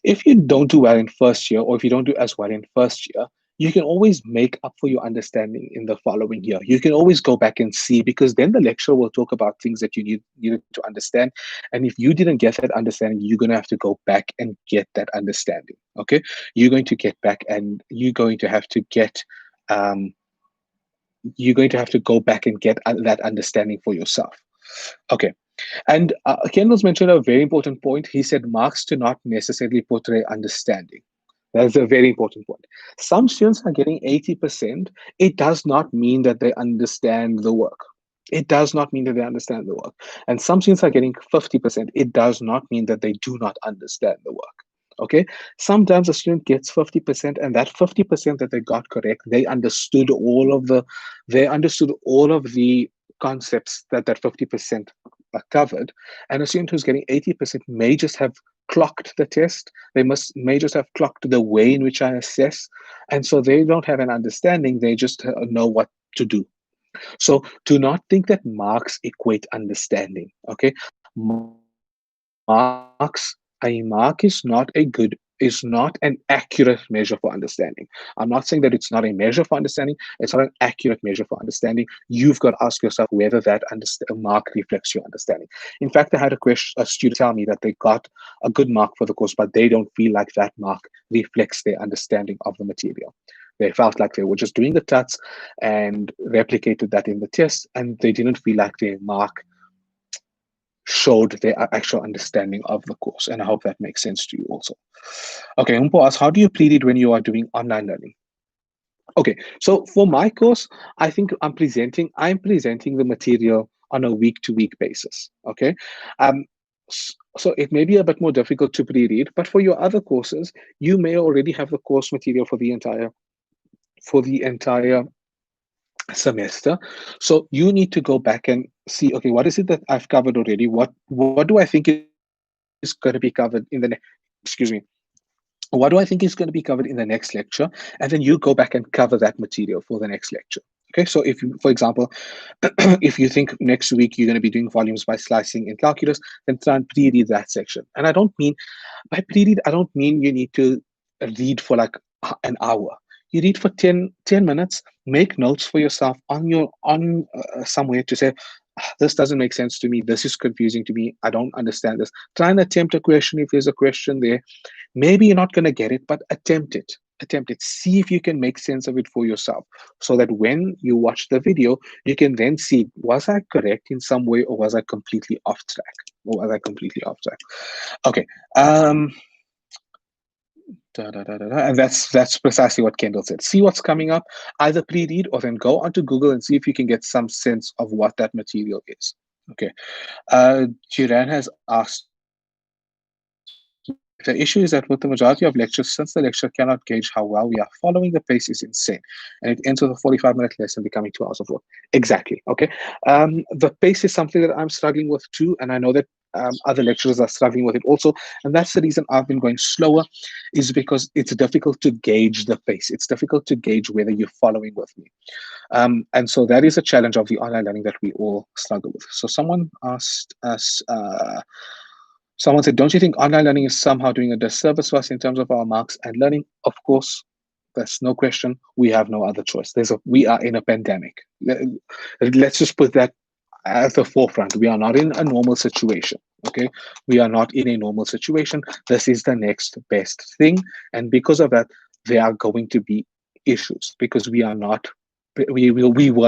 Speaker 1: if you don't do well in first year, or if you don't do as well in first year, you can always make up for your understanding in the following year. You can always go back and see, because then the lecturer will talk about things that you needed to understand. And if you didn't get that understanding, you're going to have to go back and get that understanding. Okay, you're going to get back and you're going to have to get you're going to have to go back and get that understanding for yourself. Okay. And Kendall's mentioned a very important point. He said marks do not necessarily portray understanding. That's a very important point. Some students are getting 80%. It does not mean that they understand the work. It does not mean that they understand the work. And some students are getting 50%. It does not mean that they do not understand the work. Okay, sometimes a student gets 50%, and that 50% that they got correct, they understood all of the concepts that 50% are covered. And a student who's getting 80% may just have clocked the test. May just have clocked the way in which I assess, and so they don't have an understanding. They just know what to do. So do not think that marks equate understanding. Okay, a mark is not an accurate measure for understanding. I'm not saying that it's not a measure for understanding. It's not an accurate measure for understanding. You've got to ask yourself whether that mark reflects your understanding. In fact, I had a student tell me that they got a good mark for the course, but they don't feel like that mark reflects their understanding of the material. They felt like they were just doing the TUTS and replicated that in the test, and they didn't feel like their mark showed their actual understanding of the course. And I hope that makes sense to you also. Okay, Umpo asks, how do you plead it when you are doing online learning? Okay, so for my course, I think I'm presenting the material on a week-to-week basis. Okay, so it may be a bit more difficult to pre-read, but for your other courses, you may already have the course material for the entire semester. So you need to go back and see, okay, what is it that I've covered already? What do I think is going to be covered in the what do I think is going to be covered in the next lecture? And then you go back and cover that material for the next lecture. Okay, so if you, for example, if you think next week you're going to be doing volumes by slicing in calculus, then try and pre-read that section. And by pre-read, I don't mean you need to read for like an hour. You read for 10 minutes, make notes for yourself on somewhere to say, this doesn't make sense to me. This is confusing to me. I don't understand this. Try and attempt a question if there's a question there. Maybe you're not going to get it, but attempt it. See if you can make sense of it for yourself, so that when you watch the video, you can then see, was I correct in some way, or was I completely off track? Okay. And that's precisely what Kendall said. See what's coming up, either pre-read or then go onto Google and see if you can get some sense of what that material is. Okay. Jiran has asked, The issue is that with the majority of lectures, since the lecture cannot gauge how well we are following, the pace is insane. And it ends with a 45-minute lesson becoming 2 hours of work. Exactly. Okay. The pace is something that I'm struggling with too. And I know that other lecturers are struggling with it also. And that's the reason I've been going slower, is because it's difficult to gauge the pace. It's difficult to gauge whether you're following with me. And so that is a challenge of the online learning that we all struggle with. So someone asked us, someone said, don't you think online learning is somehow doing a disservice to us in terms of our marks and learning? Of course, there's no question. We have no other choice. We are in a pandemic. Let's just put that at the forefront. We are not in a normal situation. Okay, we are not in a normal situation. This is the next best thing, and because of that, there are going to be issues because we were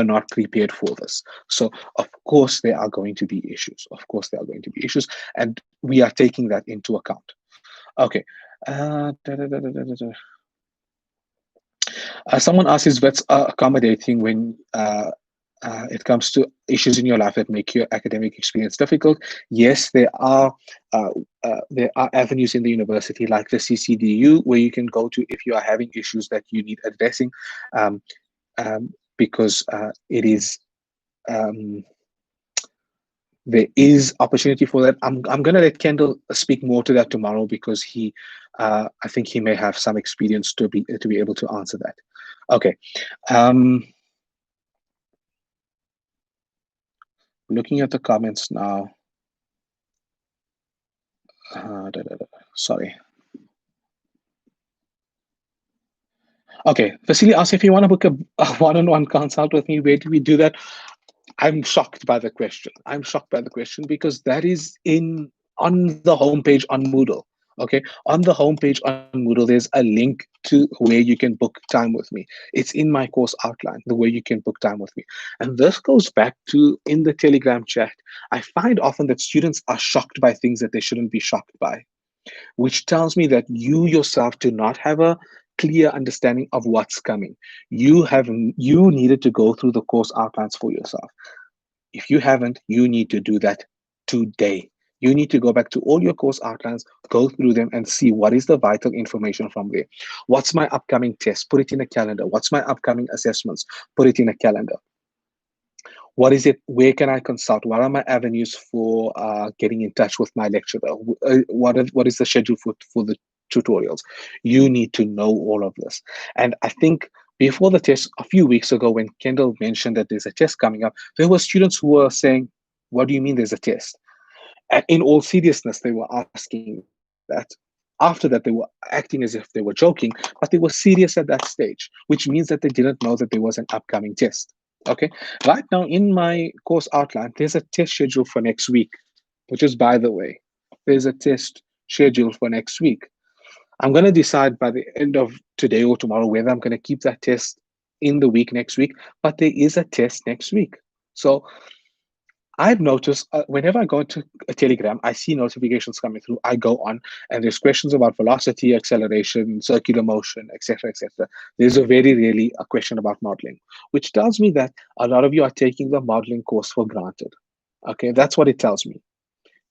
Speaker 1: not prepared for this. So of course there are going to be issues. Of course there are going to be issues, and we are taking that into account. Okay. Someone asks, is vets accommodating when it comes to issues in your life that make your academic experience difficult? Yes, uh, there are avenues in the university like the CCDU where you can go to if you are having issues that you need addressing, um, because it is um, there is opportunity for that. I'm going to let Kendall speak more to that tomorrow because I think he may have some experience to be able to answer that. Okay. Um, Looking at the comments now. Sorry. Okay, Vasily asked if you want to book a one-on-one consult with me. Where do we do that? I'm shocked by the question. I'm shocked by the question because that is on the homepage on Moodle. Okay, on the homepage on Moodle, there's a link to where you can book time with me. It's in my course outline, the way you can book time with me. And this goes back to in the Telegram chat. I find often that students are shocked by things that they shouldn't be shocked by, which tells me that you yourself do not have a clear understanding of what's coming. You needed to go through the course outlines for yourself. If you haven't, you need to do that today. You need to go back to all your course outlines, go through them, and see what is the vital information from there. What's my upcoming test? Put it in a calendar. What's my upcoming assessments? Put it in a calendar. What is it? Where can I consult? What are my avenues for getting in touch with my lecturer? What is the schedule for the tutorials? You need to know all of this. And I think before the test, a few weeks ago, when Kendall mentioned that there's a test coming up, there were students who were saying, what do you mean there's a test? And in all seriousness, they were asking that. After that, they were acting as if they were joking, but they were serious at that stage, which means that they didn't know that there was an upcoming test. Okay. Right now, in my course outline, there's a test schedule for next week, which is, by the way, there's a test schedule for next week. I'm going to decide by the end of today or tomorrow whether I'm going to keep that test in the week next week, but there is a test next week. So I've noticed whenever I go into a Telegram, I see notifications coming through. I go on, and there's questions about velocity, acceleration, circular motion, etc., etc. There's a very rarely a question about modeling, which tells me that a lot of you are taking the modeling course for granted. Okay, that's what it tells me.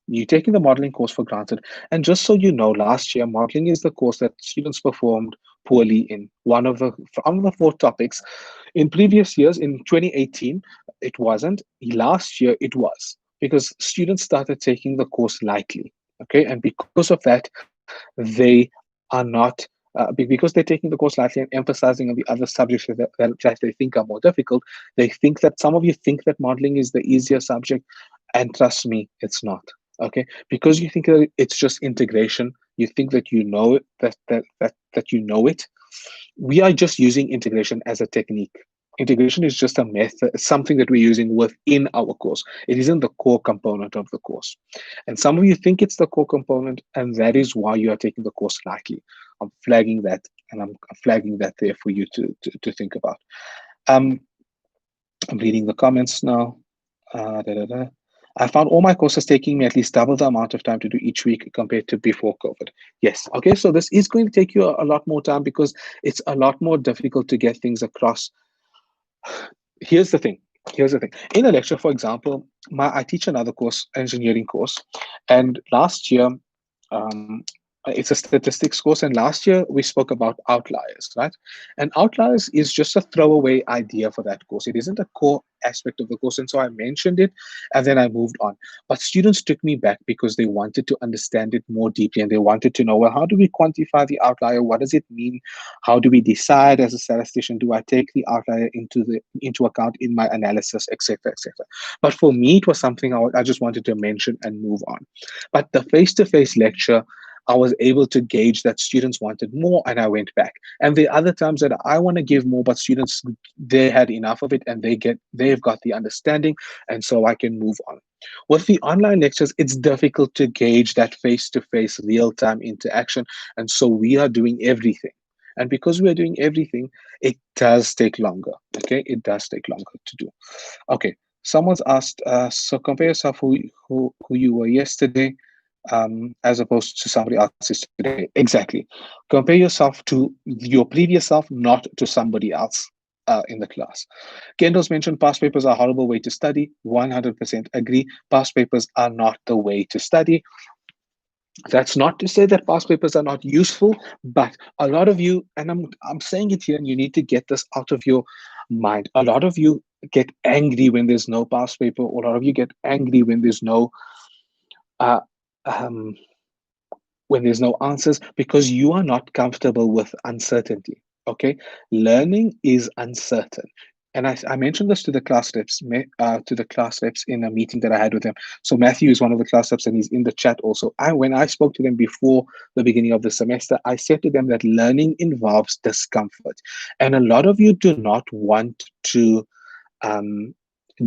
Speaker 1: You're taking the modeling course for granted. And just so you know, last year, modeling is the course that students performed poorly in. One of the four topics. In previous years, in 2018, it wasn't. Last year, it was because students started taking the course lightly. Okay. And because of that, they are not. Because they're taking the course lightly and emphasizing on the other subjects that they think are more difficult, they think that some of you think that modeling is the easier subject, and trust me, it's not. Okay, because you think that it's just integration, you think that you know it, that you know it. We are just using integration as a technique. Integration is just a method, something that we're using within our course. It isn't the core component of the course. And some of you think it's the core component, and that is why you are taking the course lightly. I'm flagging that, and I'm flagging that there for you to think about. I'm reading the comments now. I found all my courses taking me at least double the amount of time to do each week compared to before COVID. Yes. Okay. So this is going to take you a lot more time because it's a lot more difficult to get things across. Here's the thing. Here's the thing. In a lecture, for example, I teach another course, engineering course, and last year, um, It's a statistics course, and last year we spoke about outliers, right? And outliers is just a throwaway idea for that course. It isn't a core aspect of the course, and so I mentioned it, and then I moved on. But students took me back because they wanted to understand it more deeply, and they wanted to know, well, how do we quantify the outlier? What does it mean? How do we decide as a statistician? Do I take the outlier into account in my analysis, etc., etc.? But for me, it was something I just wanted to mention and move on. But the face-to-face lecture, I was able to gauge that students wanted more, and I went back. And the other times that I want to give more, but students, they had enough of it, and they've got the understanding, and so I can move on. With the online lectures, it's difficult to gauge that face-to-face real-time interaction, and so we are doing everything. And because we are doing everything, it does take longer. Okay, it does take longer to do. Okay, someone's asked, so compare yourself who you were yesterday, as opposed to somebody else's today. Exactly. Compare yourself to your previous self, not to somebody else in the class. Kendall's mentioned past papers are a horrible way to study. 100% agree. Past papers are not the way to study. That's not to say that past papers are not useful, but a lot of you, and I'm saying it here, and you need to get this out of your mind. A lot of you get angry when there's no past paper, or a lot of you get angry uh, um, when there's no answers, because you are not comfortable with uncertainty. Okay, learning is uncertain. And I mentioned this to the class reps in a meeting that I had with them. So Matthew is one of the class reps, and he's in the chat also. When I spoke to them before the beginning of the semester, I said to them that learning involves discomfort, and a lot of you do not want to um,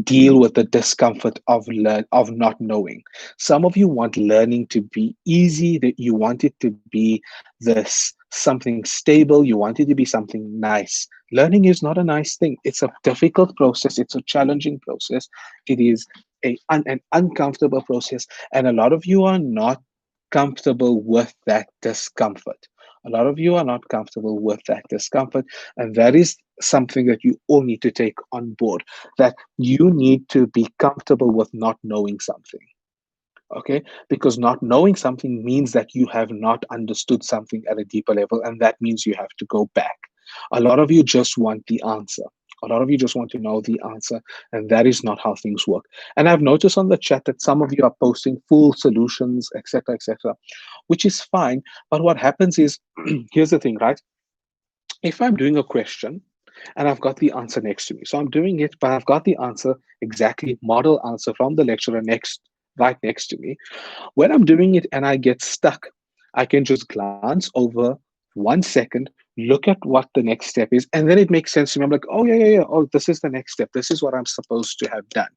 Speaker 1: deal with the discomfort of not knowing. Some of you want learning to be easy, that you want it to be this something stable, you want it to be something nice. Learning is not a nice thing. It's a difficult process, it's a challenging process, it is an uncomfortable process, and a lot of you are not comfortable with that discomfort. A lot of you are not comfortable with that discomfort, and that is something that you all need to take on board, that you need to be comfortable with not knowing something. Okay, because not knowing something means that you have not understood something at a deeper level, and that means you have to go back. A lot of you just want the answer. A lot of you just want to know the answer, and that is not how things work. And I've noticed on the chat that some of you are posting full solutions, etc., which is fine. But what happens is, here's the thing, right? If I'm doing a question and I've got the answer next to me, so I'm doing it, but I've got the answer exactly, model answer from the lecturer right next to me. When I'm doing it and I get stuck, I can just glance over 1 second, look at what the next step is, and then it makes sense to me. I'm like, oh, yeah, yeah, yeah. Oh, this is the next step. This is what I'm supposed to have done.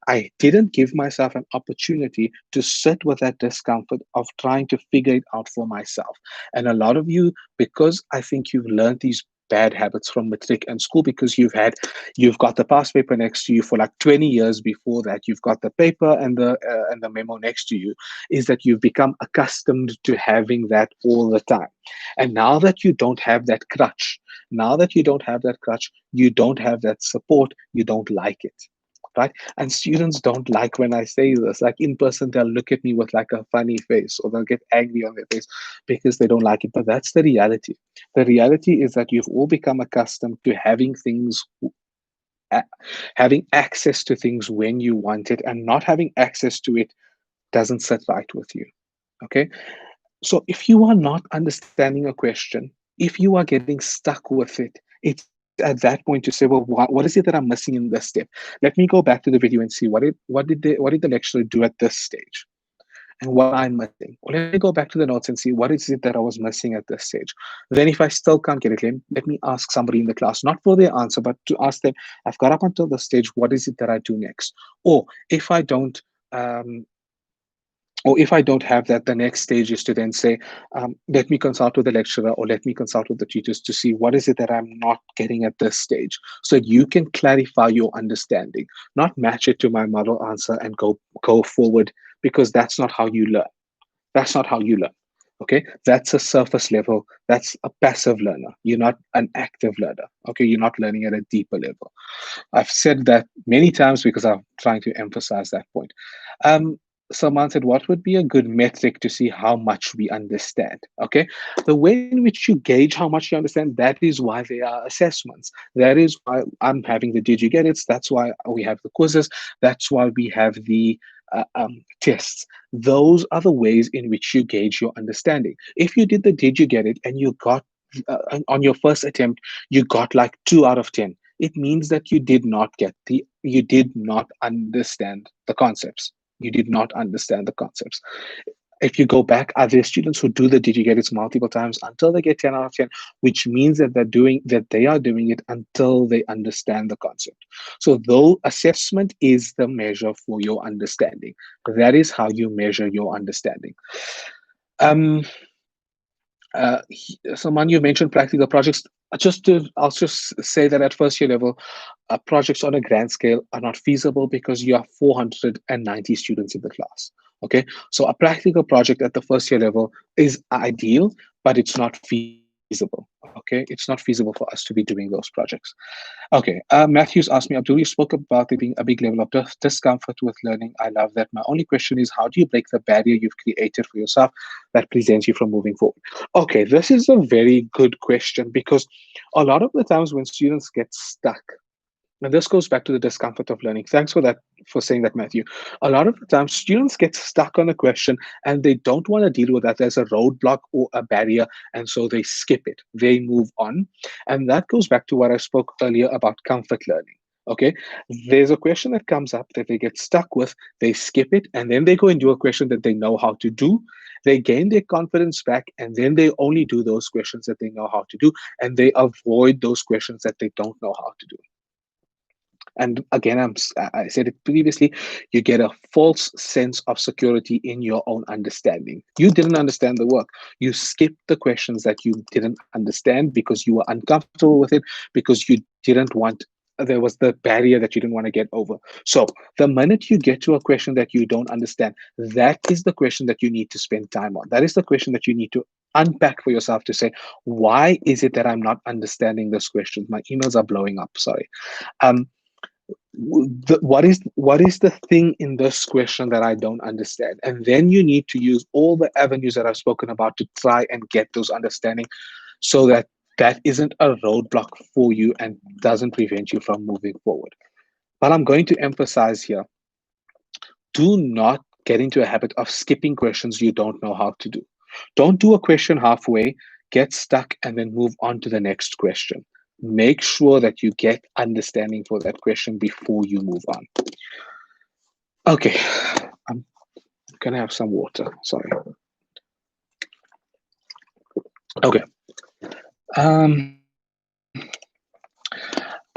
Speaker 1: I didn't give myself an opportunity to sit with that discomfort of trying to figure it out for myself. And a lot of you, because I think you've learned these bad habits from matric and school, because you've got the past paper next to you for like 20 years before that, you've got the paper and the memo next to you, is that you've become accustomed to having that all the time. And now that you don't have that crutch, you don't have that support, you don't like it, right? And students don't like when I say this. Like in person, they'll look at me with like a funny face, or they'll get angry on their face because they don't like it. But that's the reality. The reality is that you've all become accustomed to having things, having access to things when you want it, and not having access to it doesn't sit right with you. Okay. So if you are not understanding a question, if you are getting stuck with it, it's at that point to say, well, what is it that I'm missing in this step? Let me go back to the video and see what did the lecturer do at this stage, and what I'm missing. Or let me go back to the notes and see what is it that I was missing at this stage. Then if I still can't get it, let me ask somebody in the class, not for their answer, but to ask them, I've got up until this stage, what is it that I do next? Or if I don't, um, have that, the next stage is to then say, let me consult with the lecturer, or let me consult with the tutors to see what is it that I'm not getting at this stage, so you can clarify your understanding, not match it to my model answer and go forward, because that's not how you learn. That's not how you learn. Okay, that's a surface level. That's a passive learner. You're not an active learner. Okay, you're not learning at a deeper level. I've said that many times because I'm trying to emphasize that point. Someone said, what would be a good metric to see how much we understand? Okay. The way in which you gauge how much you understand, that is why there are assessments. That is why I'm having the Did You Get It? That's why we have the quizzes. That's why we have the tests. Those are the ways in which you gauge your understanding. If you did the Did You Get It and you got on your first attempt, you got like 2 out of 10. It means that you did not understand the concepts. You did not understand the concepts. If you go back, are there students who do the Did You Get It multiple times until they get 10 out of 10, which means that they are doing it until they understand the concept. So though assessment is the measure for your understanding, that is how you measure your understanding. Um, Someone, you mentioned practical projects. I'll just say that at first year level, projects on a grand scale are not feasible because you have 490 students in the class. Okay, so a practical project at the first year level is ideal, but it's not feasible. Okay, it's not feasible for us to be doing those projects. Okay, Matthews asked me, Abdul, you spoke about there being a big level of discomfort with learning. I love that. My only question is, how do you break the barrier you've created for yourself that prevents you from moving forward? Okay, this is a very good question because a lot of the times when students get stuck, and this goes back to the discomfort of learning. Thanks for that, for saying that, Matthew. A lot of the time, students get stuck on a question and they don't want to deal with that. There's a roadblock or a barrier, and so they skip it. They move on. And that goes back to what I spoke earlier about comfort learning. Okay, there's a question that comes up that they get stuck with, they skip it, and then they go and do a question that they know how to do. They gain their confidence back, and then they only do those questions that they know how to do, and they avoid those questions that they don't know how to do. And again, I said it previously, you get a false sense of security in your own understanding. You didn't understand the work. You skipped the questions that you didn't understand because you were uncomfortable with it, because you didn't want, there was the barrier that you didn't want to get over. So the minute you get to a question that you don't understand, that is the question that you need to spend time on. That is the question that you need to unpack for yourself to say, why is it that I'm not understanding this question? My emails are blowing up, sorry. What is the thing in this question that I don't understand? And then you need to use all the avenues that I've spoken about to try and get those understanding, so that that isn't a roadblock for you and doesn't prevent you from moving forward. But I'm going to emphasize here, do not get into a habit of skipping questions you don't know how to do. Don't do a question halfway, get stuck, and then move on to the next question. Make sure that you get understanding for that question before you move on. Okay, I'm gonna have some water. Sorry. Okay.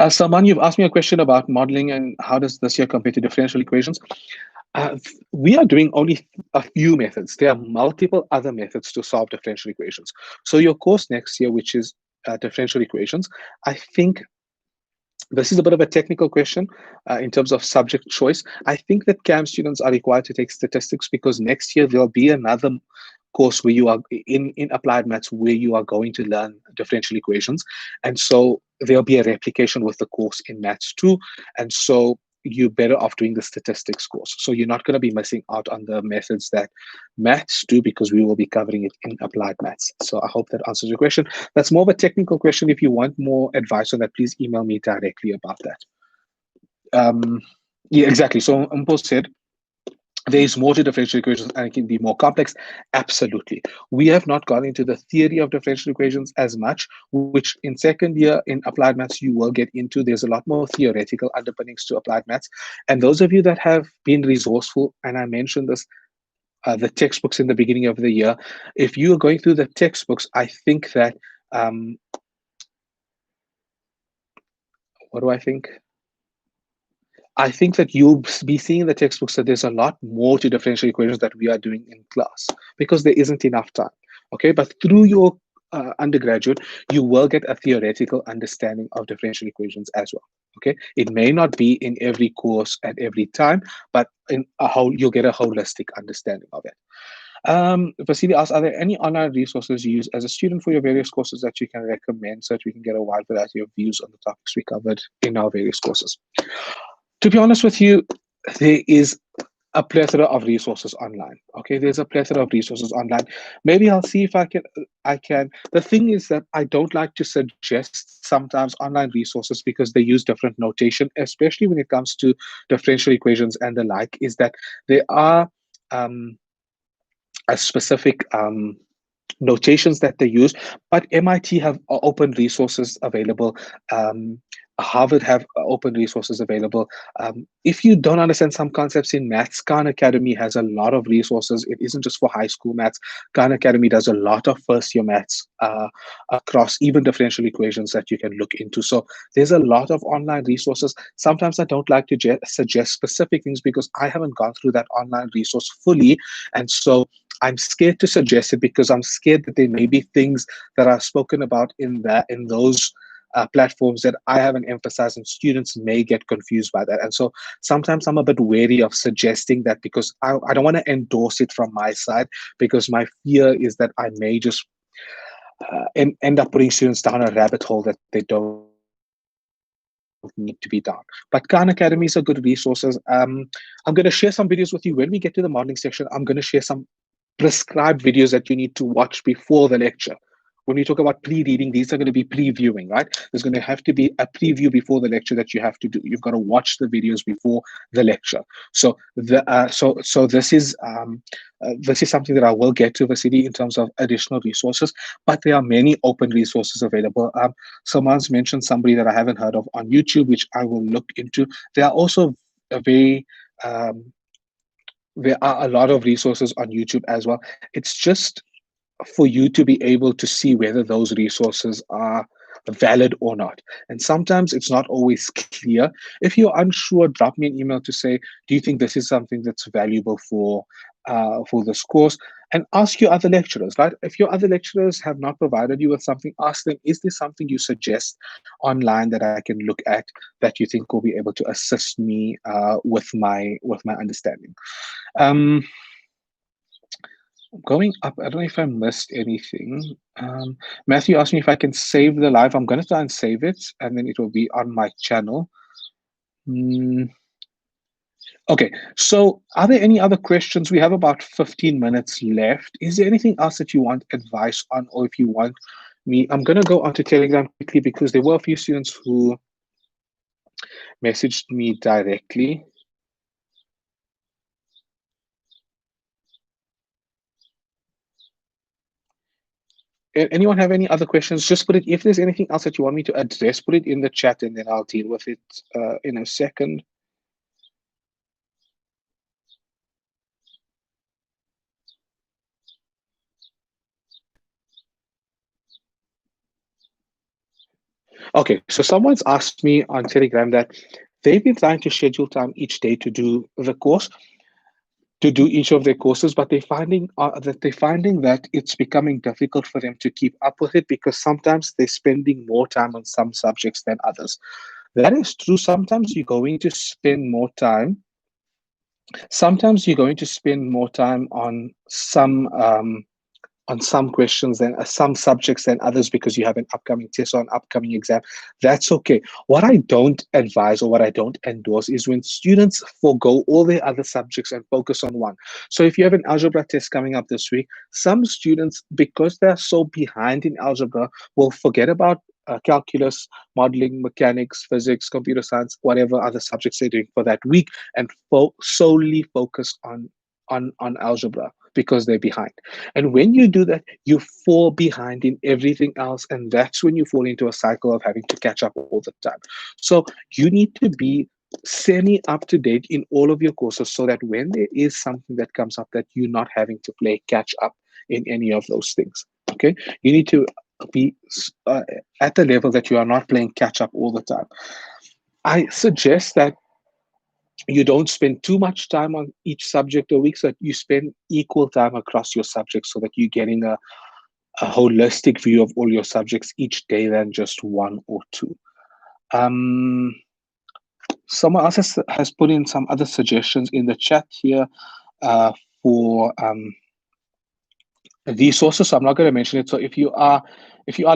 Speaker 1: Salman, you've asked me a question about modeling and how does this year compare to differential equations. We are doing only a few methods. There are multiple other methods to solve differential equations. So your course next year, which is differential equations, I think this is a bit of a technical question in terms of subject choice. I think that CAM students are required to take statistics because next year there'll be another course where you are in applied maths where you are going to learn differential equations. And so there'll be a replication with the course in maths too. And so you're better off doing the statistics course. So you're not going to be missing out on the methods that maths do because we will be covering it in applied maths. So I hope that answers your question. That's more of a technical question. If you want more advice on that, please email me directly about that. Yeah, exactly. So Umpo said, there is more to differential equations and it can be more complex. Absolutely. We have not gone into the theory of differential equations as much, which in second year in applied maths you will get into. There's a lot more theoretical underpinnings to applied maths. And those of you that have been resourceful, and I mentioned this, the textbooks in the beginning of the year, if you are going through the textbooks, I think that, what do I think? I think that you'll be seeing in the textbooks that there's a lot more to differential equations that we are doing in class because there isn't enough time. Okay, but through your undergraduate, you will get a theoretical understanding of differential equations as well. Okay, it may not be in every course at every time, but in a whole, you'll get a holistic understanding of it. Vasily asks, are there any online resources you use as a student for your various courses that you can recommend so that we can get a wide variety of views on the topics we covered in our various courses? To be honest with you, there is a plethora of resources online. Okay, there's a plethora of resources online. Maybe I'll see if I can. The thing is that I don't like to suggest sometimes online resources because they use different notation, especially when it comes to differential equations and the like. Is that there are um, a specific notations that they use, but MIT have open resources available. Harvard have open resources available. If you don't understand some concepts in maths, Khan Academy has a lot of resources. It isn't just for high school maths. Khan Academy does a lot of first year maths across even differential equations that you can look into. So there's a lot of online resources. Sometimes I don't like to suggest specific things because I haven't gone through that online resource fully. And so I'm scared to suggest it because I'm scared that there may be things that are spoken about in those platforms that I haven't emphasized, and students may get confused by that. And so sometimes I'm a bit wary of suggesting that because I don't want to endorse it from my side, because my fear is that I may just end up putting students down a rabbit hole that they don't need to be down. But Khan Academy is a good resources. I'm going to share some videos with you when we get to the modeling section. I'm going to share some prescribed videos that you need to watch before the lecture. When we talk about pre-reading, these are going to be previewing, right? There's going to have to be a preview before the lecture that you have to do. You've got to watch the videos before the lecture. So this is something that I will get to, Vasily, in terms of additional resources. But there are many open resources available. Someone's mentioned somebody that I haven't heard of on YouTube, which I will look into. There are also a very there are a lot of resources on YouTube as well. It's just for you to be able to see whether those resources are valid or not. And sometimes it's not always clear. If you're unsure, drop me an email to say, do you think this is something that's valuable for this course? And ask your other lecturers, right? If your other lecturers have not provided you with something, ask them, is there something you suggest online that I can look at that you think will be able to assist me with my understanding? Um, Going up, I don't know if I missed anything. Matthew asked me if I can save the live. I'm going to try and save it, and then it will be on my channel. Okay, so are there any other questions? We have about 15 minutes left. Is there anything else that you want advice on, or if you want me, I'm going to go onto Telegram quickly because there were a few students who messaged me directly. Anyone have any other questions? Just put it, if there's anything else that you want me to address, put it in the chat and then I'll deal with it in a second. Okay, so someone's asked me on Telegram that they've been trying to schedule time each day to do the course, to do each of their courses, but they're finding that it's becoming difficult for them to keep up with it because sometimes they're spending more time on some subjects than others. That is true. Sometimes you're going to spend more time. Sometimes you're going to spend more time on some questions than some subjects than others because you have an upcoming test or an upcoming exam. That's okay. What I don't advise or what I don't endorse is when students forego all their other subjects and focus on one. So if you have an algebra test coming up this week, some students, because they're so behind in algebra, will forget about calculus, modeling, mechanics, physics, computer science, whatever other subjects they're doing for that week, and solely focus on algebra because they're behind. And when you do that, you fall behind in everything else. And that's when you fall into a cycle of having to catch up all the time. So you need to be semi up to date in all of your courses so that when there is something that comes up, that you're not having to play catch up in any of those things. Okay. You need to be at the level that you are not playing catch up all the time. I suggest that you don't spend too much time on each subject a week, so that you spend equal time across your subjects so that you're getting a holistic view of all your subjects each day than just one or two. Someone else has put in some other suggestions in the chat here for resources. So I'm not going to mention it. So if you are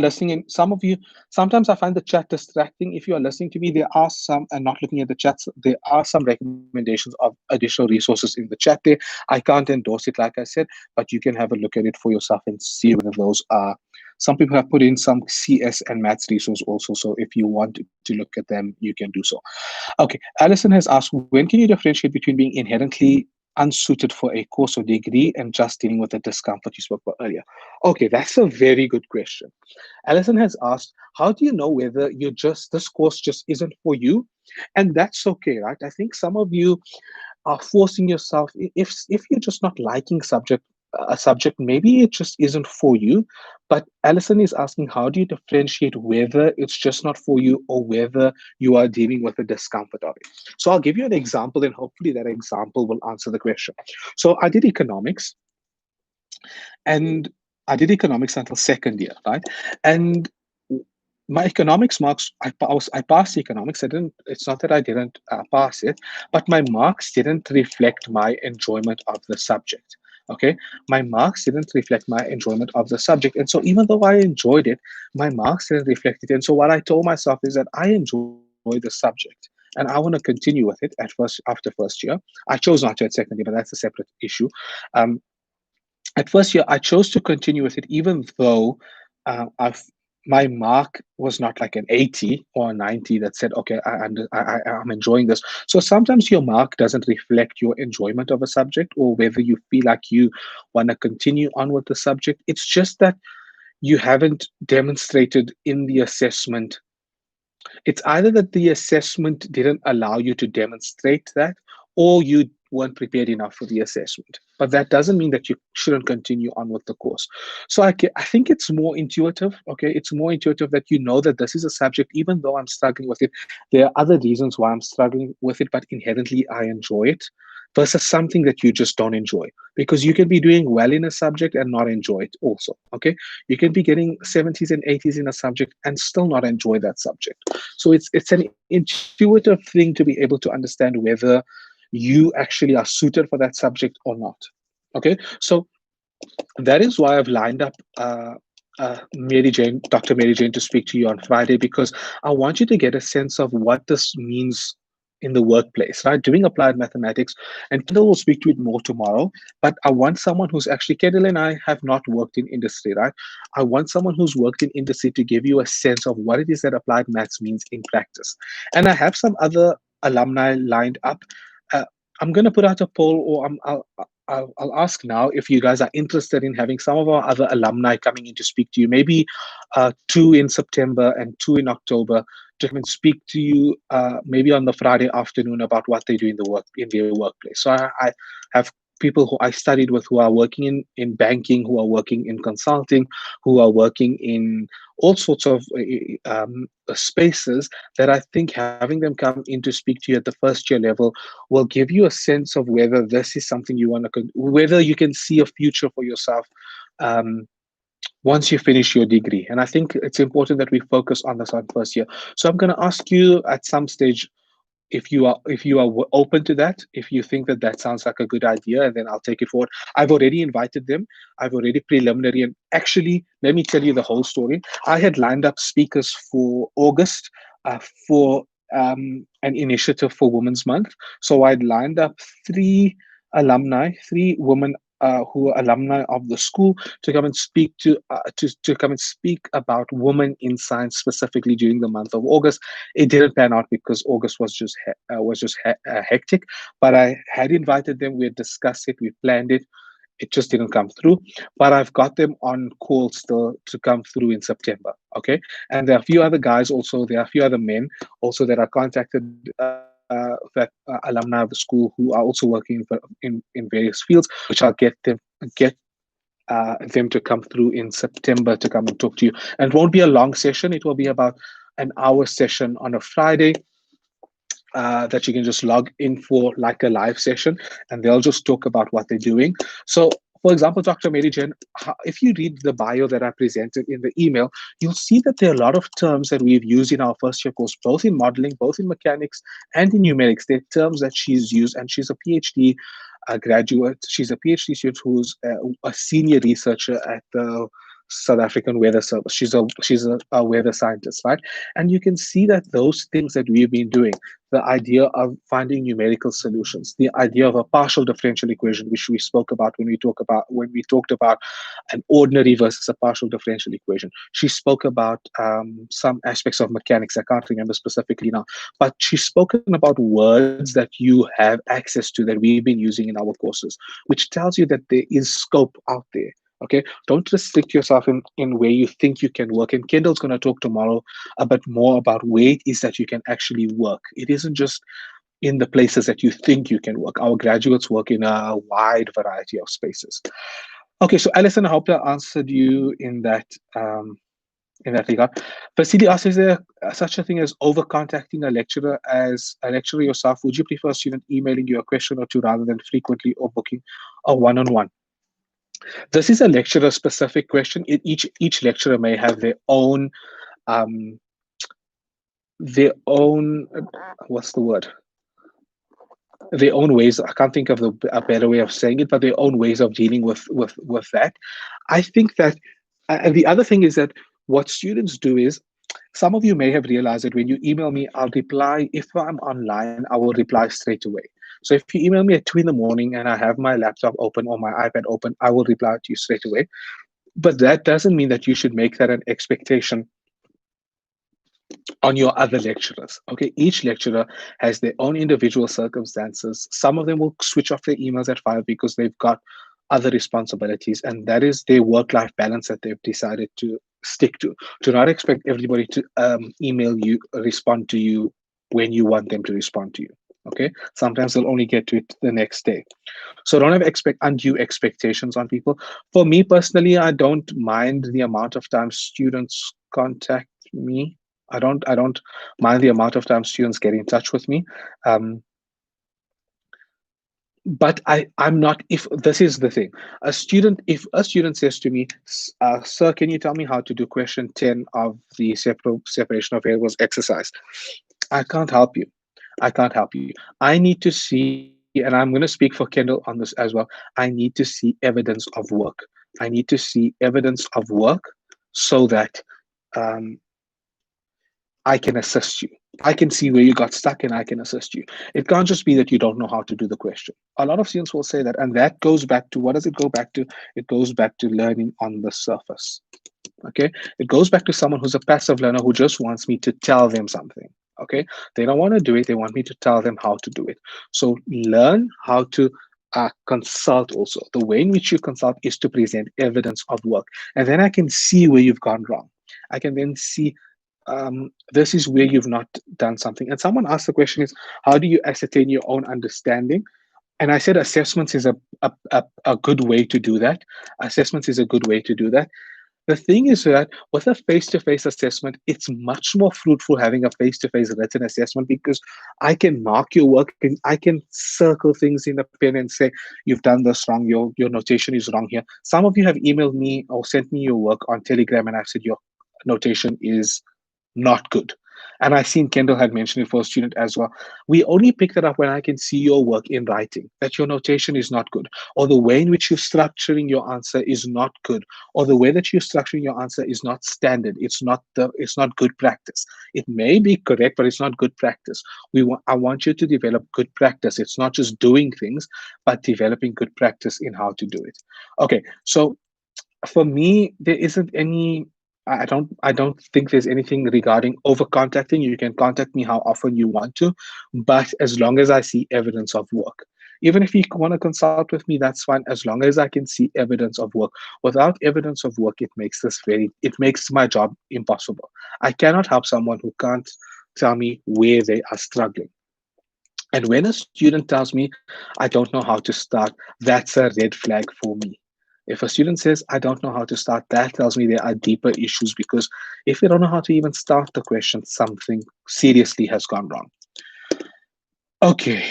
Speaker 1: listening in, some of you, sometimes I find the chat distracting. If you are listening to me, there are some, and not looking at the chats, there are some recommendations of additional resources in the chat there. I can't endorse it, like I said, but you can have a look at it for yourself and see whether those are. Some people have put in some CS and maths resources also. So if you want to look at them, you can do so. Okay, Alison has asked, when can you differentiate between being inherently unsuited for a course or degree and just dealing with the discomfort you spoke about earlier? Okay, that's a very good question. Alison has asked, how do you know whether this course just isn't for you? And that's okay, right? I think some of you are forcing yourself. If you're just not liking a subject, maybe it just isn't for you. But Alison is asking, how do you differentiate whether it's just not for you or whether you are dealing with the discomfort of it? So I'll give you an example, and hopefully that example will answer the question. So I did economics, and I did economics until second year, right? And my economics marks, I passed economics. I didn't. It's not that I didn't pass it, but my marks didn't reflect my enjoyment of the subject. Okay, my marks didn't reflect my enjoyment of the subject, and so even though I enjoyed it, my marks didn't reflect it. And so what I told myself is that I enjoy the subject, and I want to continue with it at first after first year. I chose not to at second year, but that's a separate issue. Um, at first year, I chose to continue with it, even though my mark was not like an 80 or a 90 that said, okay, I'm enjoying this. So sometimes your mark doesn't reflect your enjoyment of a subject or whether you feel like you want to continue on with the subject. It's just that you haven't demonstrated in the assessment. It's either that the assessment didn't allow you to demonstrate that, or you weren't prepared enough for the assessment. But that doesn't mean that you shouldn't continue on with the course. So I think it's more intuitive. Okay, it's more intuitive that you know that this is a subject, even though I'm struggling with it. There are other reasons why I'm struggling with it, but inherently I enjoy it. Versus something that you just don't enjoy, because you can be doing well in a subject and not enjoy it also. Okay, you can be getting 70s and 80s in a subject and still not enjoy that subject. So it's an intuitive thing to be able to understand whether you actually are suited for that subject or not. Okay, so that is why I've lined up Mary Jane, Dr. Mary Jane, to speak to you on Friday, because I want you to get a sense of what this means in the workplace, right? Doing applied mathematics, and Kendall will speak to it more tomorrow. But I want someone who's actually, Kendall and I have not worked in industry, right? I want someone who's worked in industry to give you a sense of what it is that applied maths means in practice. And I have some other alumni lined up. Uh, I'm going to put out a poll, or I'll ask now if you guys are interested in having some of our other alumni coming in to speak to you. Maybe two in September and two in October to come and speak to you. Maybe on the Friday afternoon about what they do in their workplace. So I have people who I studied with who are working in banking, who are working in consulting, who are working in all sorts of spaces that I think having them come in to speak to you at the first year level will give you a sense of whether this is something you want to, whether you can see a future for yourself once you finish your degree. And I think it's important that we focus on this on first year. So I'm going to ask you at some stage if you are open to that, if you think that that sounds like a good idea, and then I'll take it forward. I've already invited them. I've already preliminary, and actually, let me tell you the whole story. I had lined up speakers for August for an initiative for Women's Month. So I'd lined up three women who are alumni of the school to come and to come and speak about women in science specifically during the month of August. It didn't pan out because August was just hectic. But I had invited them. We had discussed it. We planned it. It just didn't come through. But I've got them on call still to come through in September. Okay, and there are a few other guys also. There are a few other men also that are contacted. Alumni of the school who are also working in various fields, which I'll get them to come through in September to come and talk to you. And it won't be a long session. It will be about an hour session on a Friday that you can just log in for like a live session, and they'll just talk about what they're doing. So For example, Dr. Mary Jane, if you read the bio that I presented in the email, you'll see that there are a lot of terms that we've used in our first year course, both in modeling, both in mechanics and in numerics. They're terms that she's used, and she's a PhD graduate. She's a PhD student who's a senior researcher at the South African Weather Service. She's a weather scientist, right? And you can see that those things that we've been doing, the idea of finding numerical solutions, the idea of a partial differential equation, which we spoke about when we talked about an ordinary versus a partial differential equation. She spoke about some aspects of mechanics. I can't remember specifically now, but she's spoken about words that you have access to that we've been using in our courses, which tells you that there is scope out there. Okay, don't restrict yourself in where you think you can work. And Kendall's going to talk tomorrow a bit more about where it is that you can actually work. It isn't just in the places that you think you can work. Our graduates work in a wide variety of spaces. Okay, so Alison, I hope that answered you in that regard. Vasily asks, is there such a thing as over contacting a lecturer as a lecturer yourself? Would you prefer a student emailing you a question or two rather than frequently or booking a one-on-one? This is a lecturer specific question. Each lecturer may have um, their own what's the word? Their own ways. I can't think of a better way of saying it, but their own ways of dealing with that. I think that, and the other thing is that what students do is, some of you may have realized that when you email me, I'll reply. If I'm online, I will reply straight away. So if you email me at 2 in the morning and I have my laptop open or my iPad open, I will reply to you straight away. But that doesn't mean that you should make that an expectation on your other lecturers. Okay, each lecturer has their own individual circumstances. Some of them will switch off their emails at 5 because they've got other responsibilities, and that is their work-life balance that they've decided to stick to. Do not expect everybody to email you, respond to you when you want them to respond to you. Okay, sometimes they'll only get to it the next day. So don't have undue expectations on people. For me personally, I don't mind the amount of time students contact me. I don't mind the amount of time students get in touch with me. But I'm not, if this is the thing, if a student says to me, sir, can you tell me how to do question 10 of the separation of variables exercise? I can't help you. I can't help you. I need to see, and I'm going to speak for Kendall on this as well. I need to see evidence of work. I need to see evidence of work so that um, I can assist you. I can see where you got stuck and I can assist you. It can't just be that you don't know how to do the question. A lot of students will say that, and that goes back to, what does it go back to? It goes back to learning on the surface. Okay, it goes back to someone who's a passive learner who just wants me to tell them something. Okay, they don't want to do it, they want me to tell them how to do it. So learn how to consult. Also, the way in which you consult is to present evidence of work, and then I can see where you've gone wrong. I can then see this is where you've not done something. And someone asked the question is, how do you ascertain your own understanding? And I said assessments is a good way to do that. Assessments is a good way to do that. The thing is that with a face-to-face assessment, it's much more fruitful having a face-to-face written assessment, because I can mark your work and I can circle things in the pen and say, you've done this wrong, your notation is wrong here. Some of you have emailed me or sent me your work on Telegram and I've said your notation is not good. And I seen Kendall had mentioned it for a student as well. We only pick that up when I can see your work in writing, that your notation is not good, or the way in which you're structuring your answer is not good, or the way that you're structuring your answer is not standard. It's not good practice. It may be correct, but it's not good practice. I want you to develop good practice. It's not just doing things, but developing good practice in how to do it. Okay, so for me, there isn't any. I don't think there's anything regarding over contacting. You can contact me how often you want to, but as long as I see evidence of work. Even if you want to consult with me, that's fine, as long as I can see evidence of work. Without evidence of work, it makes my job impossible. I cannot help someone who can't tell me where they are struggling. And when a student tells me, I don't know how to start, that's a red flag for me. If a student says, I don't know how to start, that tells me there are deeper issues, because if they don't know how to even start the question, something seriously has gone wrong. Okay.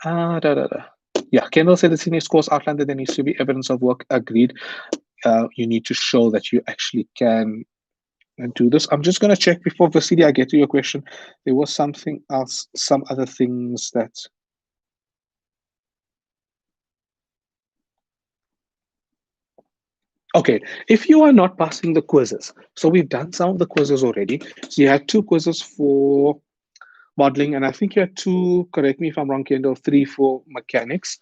Speaker 1: Da, da, da. Yeah, Kendall said it's in his course outline that there needs to be evidence of work. Agreed. You need to show that you actually can do this. I'm just going to check before, Vasily, I get to your question. There was something else, some other things that. Okay, if you are not passing the quizzes, so we've done some of the quizzes already. So you had two quizzes for modeling, and I think you had two, correct me if I'm wrong, Kendall, three for mechanics.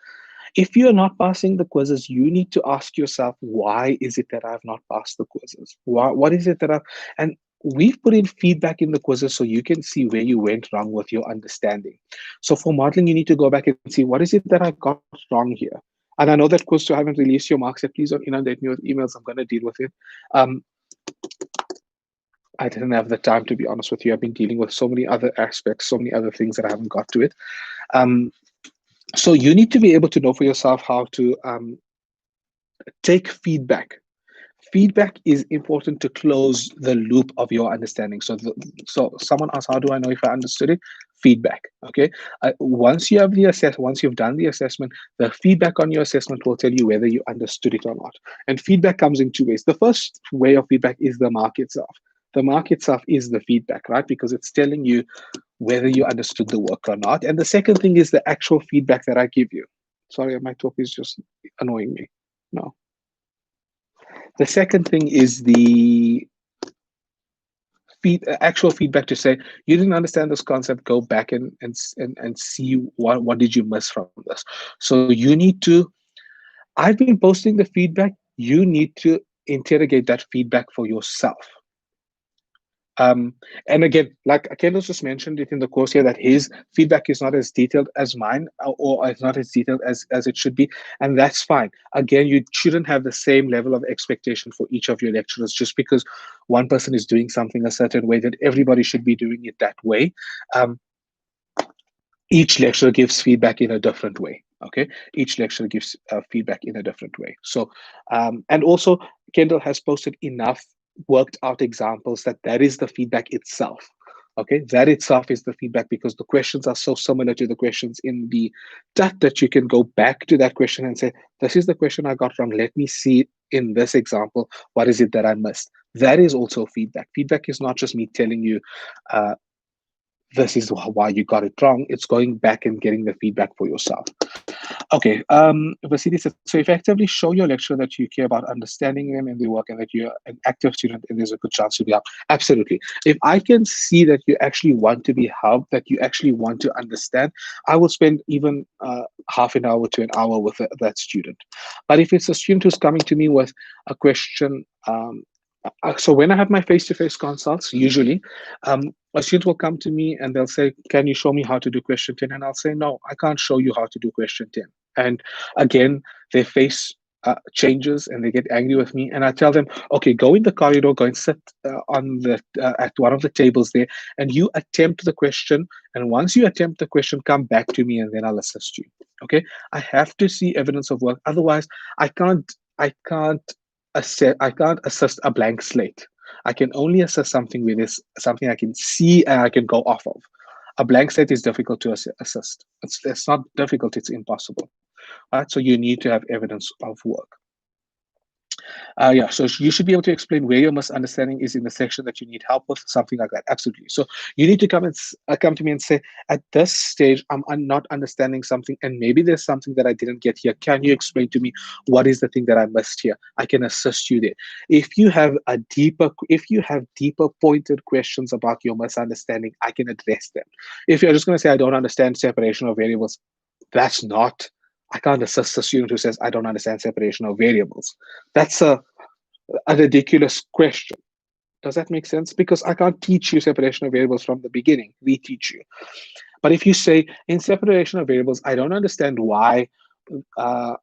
Speaker 1: If you're not passing the quizzes, you need to ask yourself, why is it that I've not passed the quizzes? What is it that I've, and we've put in feedback in the quizzes so you can see where you went wrong with your understanding. So for modeling, you need to go back and see, what is it that I got wrong here? And I know that quiz, I haven't released your marks yet. Please don't inundate me with emails. I'm going to deal with it. I didn't have the time, to be honest with you. I've been dealing with so many other aspects, so many other things that I haven't got to it. So you need to be able to know for yourself how to take feedback. Feedback is important to close the loop of your understanding. So someone asked, how do I know if I understood it? Feedback. Okay. Once you have once you've done the assessment, the feedback on your assessment will tell you whether you understood it or not. And feedback comes in two ways. The first way of feedback is the mark itself. The mark itself is the feedback, right? Because it's telling you whether you understood the work or not. And the second thing is the actual feedback that I give you. Sorry, my talk is just annoying me. No. The second thing is the actual feedback to say, you didn't understand this concept, go back and see what did you miss from this. So you need to, I've been posting the feedback, you need to interrogate that feedback for yourself. And again, like Kendall just mentioned it in the course here, that his feedback is not as detailed as mine, or it's not as detailed as it should be. And that's fine. Again, you shouldn't have the same level of expectation for each of your lecturers. Just because one person is doing something a certain way, that everybody should be doing it that way. Each lecturer gives feedback in a different way. Okay, each lecturer gives feedback in a different way. So, and also Kendall has posted enough worked out examples that is the feedback itself. Okay, that itself is the feedback, because the questions are so similar to the questions in the TAT that you can go back to that question and say, this is the question I got wrong. Let me see in this example, what is it that I missed? That is also feedback. Feedback is not just me telling you, this is why you got it wrong. It's going back and getting the feedback for yourself. Okay, Vasily says, so effectively show your lecturer that you care about understanding them and their work, and that you're an active student and there's a good chance to be helped. Absolutely. If I can see that you actually want to be helped, that you actually want to understand, I will spend even half an hour to an hour with that student. But if it's a student who's coming to me with a question, so when I have my face-to-face consults, usually a student will come to me and they'll say, can you show me how to do question 10? And I'll say, no, I can't show you how to do question 10. And again, their face changes and they get angry with me. And I tell them, okay, go in the corridor, go and sit at one of the tables there, and you attempt the question. And once you attempt the question, come back to me and then I'll assist you. Okay, I have to see evidence of work. Otherwise, I can't assist a blank slate. I can only assist something with this, something I can see and I can go off of. A blank slate is difficult to assist. It's not difficult, it's impossible. Right? So you need to have evidence of work. Yeah, so you should be able to explain where your misunderstanding is in the section that you need help with, something like that. Absolutely. So you need to come to me and say, at this stage, I'm not understanding something, and maybe there's something that I didn't get here. Can you explain to me what is the thing that I missed here? I can assist you there. If you have deeper pointed questions about your misunderstanding, I can address them. If you're just going to say, I don't understand separation of variables, I can't assist a student who says, I don't understand separation of variables. That's a ridiculous question. Does that make sense? Because I can't teach you separation of variables from the beginning. We teach you. But if you say, in separation of variables, I don't understand why the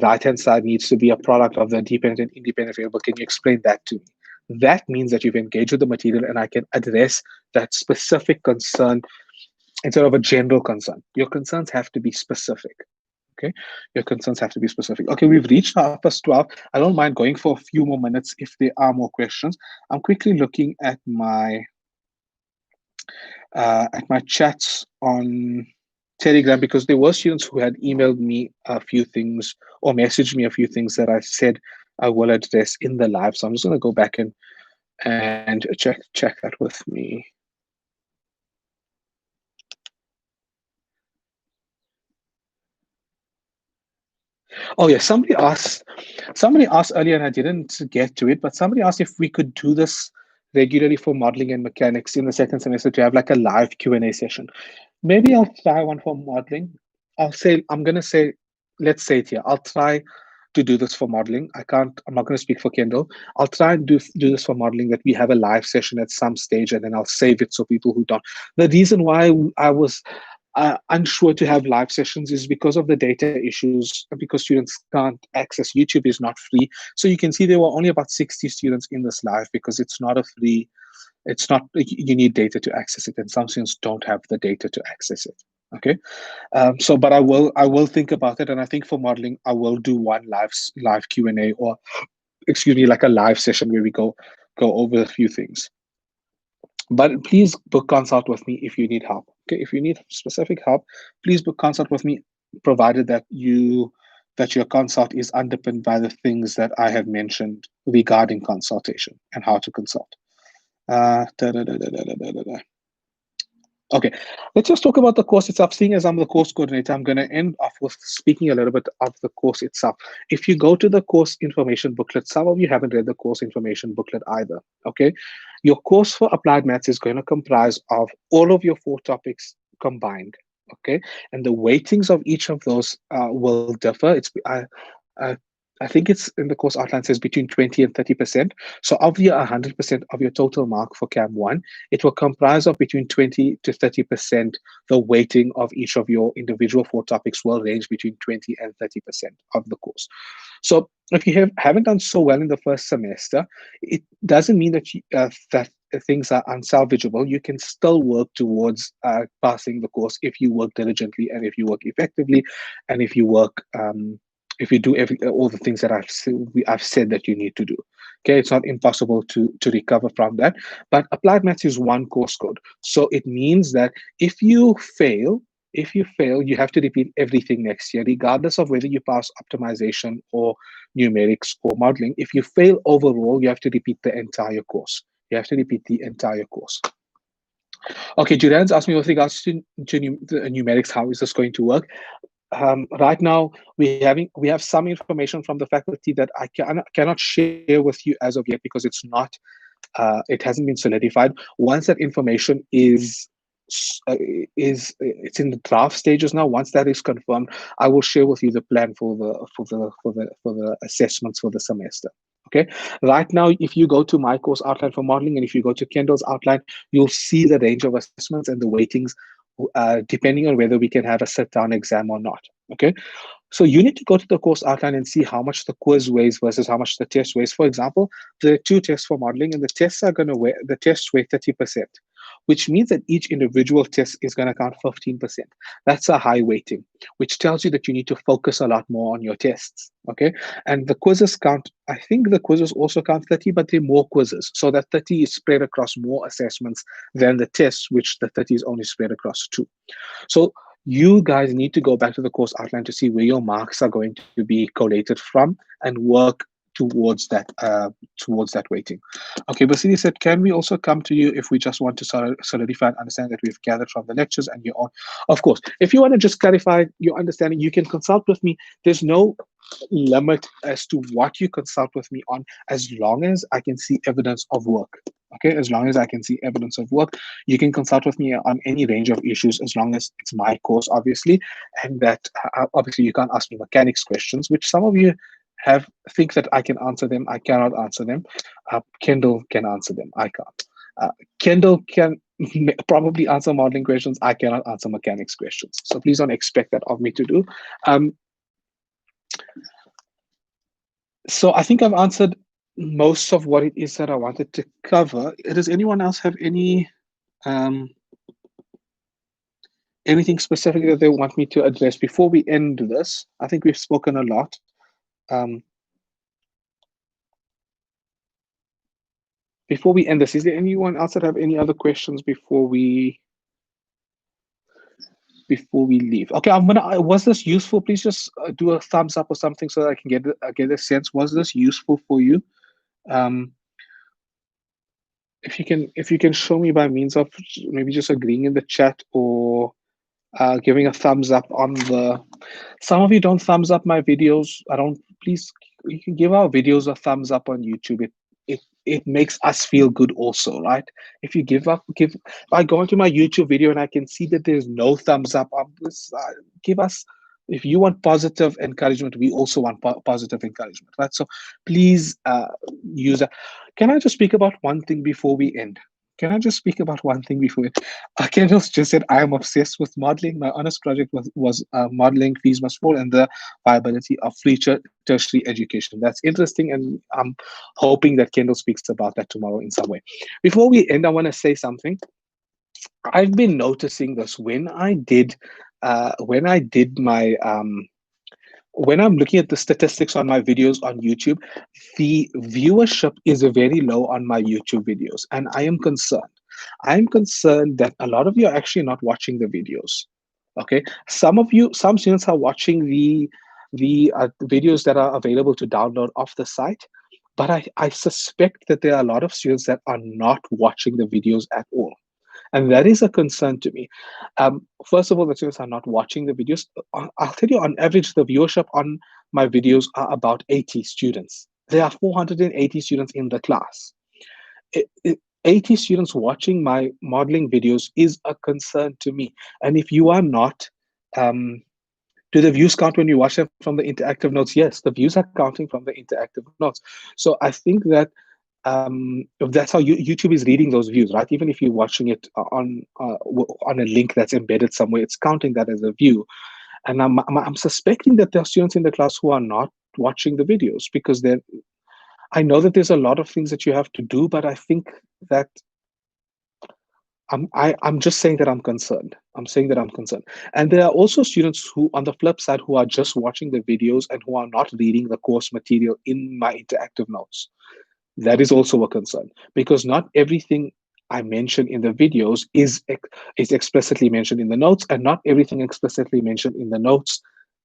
Speaker 1: right-hand side needs to be a product of the dependent and independent variable. Can you explain that to me? That means that you've engaged with the material and I can address that specific concern instead of a general concern. Your concerns have to be specific. Okay, your concerns have to be specific. Okay, we've reached 12:30. I don't mind going for a few more minutes if there are more questions. I'm quickly looking at my chats on Telegram, because there were students who had emailed me a few things or messaged me a few things that I said I will address in the live. So I'm just going to go back and check that with me. Oh yeah, somebody asked earlier, and I didn't get to it, but somebody asked if we could do this regularly for modeling and mechanics in the second semester to have like a live Q&A session. Maybe I'll try one for modeling. I'm gonna say, let's say it here. I'll try to do this for modeling. I'm not gonna speak for Kendall. I'll try and do this for modeling, that we have a live session at some stage, and then I'll save it so people who don't. The reason why I was unsure to have live sessions is because of the data issues, because students can't access YouTube, is not free. So you can see there were only about 60 students in this live, because it's not a free, it's not, you need data to access it, and some students don't have the data to access it. Okay, so but I will think about it, and I think for modeling I will do one live Q&A, or excuse me, like a live session where we go over a few things. But please book consult with me if you need help. Okay, if you need specific help, please book consult with me, provided that your consult is underpinned by the things that I have mentioned regarding consultation and how to consult. Da, da, da, da, da, da, da, da. Okay, let's just talk about the course itself. Seeing as I'm the course coordinator, I'm going to end off with speaking a little bit of the course itself. If you go to the course information booklet, some of you haven't read the course information booklet either. Okay, your course for applied maths is going to comprise of all of your 4 topics combined. Okay, and the weightings of each of those will differ. I, I think it's in the course outline says between 20 and 30%. So of your 100% of your total mark for Cam 1, it will comprise of between 20 to 30%. The weighting of each of your individual 4 topics will range between 20 and 30% of the course. So if you haven't done so well in the first semester, it doesn't mean that things are unsalvageable. You can still work towards passing the course if you work diligently, and if you work effectively, and if you do all the things that I've said that you need to do. Okay, it's not impossible to recover from that. But applied maths is one course code, so it means that if you fail, you have to repeat everything next year, regardless of whether you pass optimization or numerics or modeling. If you fail overall, you have to repeat the entire course. You have to repeat the entire course. Okay, Julian's asked me with regards to the numerics, how is this going to work? Right now, we have some information from the faculty that I cannot share with you as of yet, because it hasn't been solidified. Once that information it's in the draft stages now. Once that is confirmed, I will share with you the plan for the assessments for the semester. Okay. Right now, if you go to my course outline for modeling, and if you go to Kendall's outline, you'll see the range of assessments and the weightings, depending on whether we can have a sit-down exam or not. Okay. So you need to go to the course outline and see how much the quiz weighs versus how much the test weighs. For example, there are 2 tests for modeling, and the tests weigh 30%, which means that each individual test is going to count 15%. That's a high weighting, which tells you that you need to focus a lot more on your tests. Okay. And the quizzes count, I think the quizzes also count 30, but they're more quizzes. So that 30 is spread across more assessments than the tests, which the 30 is only spread across 2. So you guys need to go back to the course outline to see where your marks are going to be collated from, and work towards that weighting. Okay, Vasily said, can we also come to you if we just want to solidify and understand that we've gathered from the lectures and your own? Of course, if you want to just clarify your understanding, you can consult with me. There's no limit as to what you consult with me on, as long as I can see evidence of work. Okay, as long as I can see evidence of work, you can consult with me on any range of issues, as long as it's my course, obviously, and that obviously you can't ask me mechanics questions, which some of you think that I can answer them. I cannot answer them. Kendall can answer them. I can't. Kendall can probably answer modeling questions. I cannot answer mechanics questions. So please don't expect that of me to do. So I think I've answered most of what it is that I wanted to cover. Does anyone else have anything specific that they want me to address before we end this? I think we've spoken a lot. Before we end this, is there anyone else that have any other questions before we before we leave. Okay, was this useful? Please just do a thumbs up or something so that I can get a sense. Was this useful for you? Um, if you can show me by means of maybe just agreeing in the chat or giving a thumbs up on the. Some of you don't thumbs up my videos. I don't. Please, you can give our videos a thumbs up on YouTube. It makes us feel good also, right? If you give. If I go into my YouTube video and I can see that there's no thumbs up on this, give us. If you want positive encouragement, we also want positive encouragement, right? So please use that. Can I just speak about one thing before we end? Can I just speak about one thing before? Kendall just said, I am obsessed with modeling. My honors project was modeling fees must fall and the viability of future tertiary education. That's interesting, and I'm hoping that Kendall speaks about that tomorrow in some way. Before we end, I want to say something. I've been noticing this when I did my when I'm looking at the statistics on my videos on YouTube, the viewership is very low on my YouTube videos, and I am concerned. I'm concerned that a lot of you are actually not watching the videos. Okay, some students are watching the videos that are available to download off the site, but I suspect that there are a lot of students that are not watching the videos at all. And that is a concern to me. First of all, the students are not watching the videos. I'll tell you, on average, the viewership on my videos are about 80 students. There are 480 students in the class. 80 students watching my modeling videos is a concern to me. And if you are not, do the views count when you watch them from the interactive notes? Yes, the views are counting from the interactive notes. So I think that that's how YouTube is reading those views, right? Even if you're watching it on a link that's embedded somewhere, it's counting that as a view. And I'm suspecting that there are students in the class who are not watching the videos because I know that there's a lot of things that you have to do, but I think that I'm just saying that I'm concerned. I'm saying that I'm concerned. And there are also students who, on the flip side, who are just watching the videos and who are not reading the course material in my interactive notes. That is also a concern because not everything I mention in the videos is explicitly mentioned in the notes, and not everything explicitly mentioned in the notes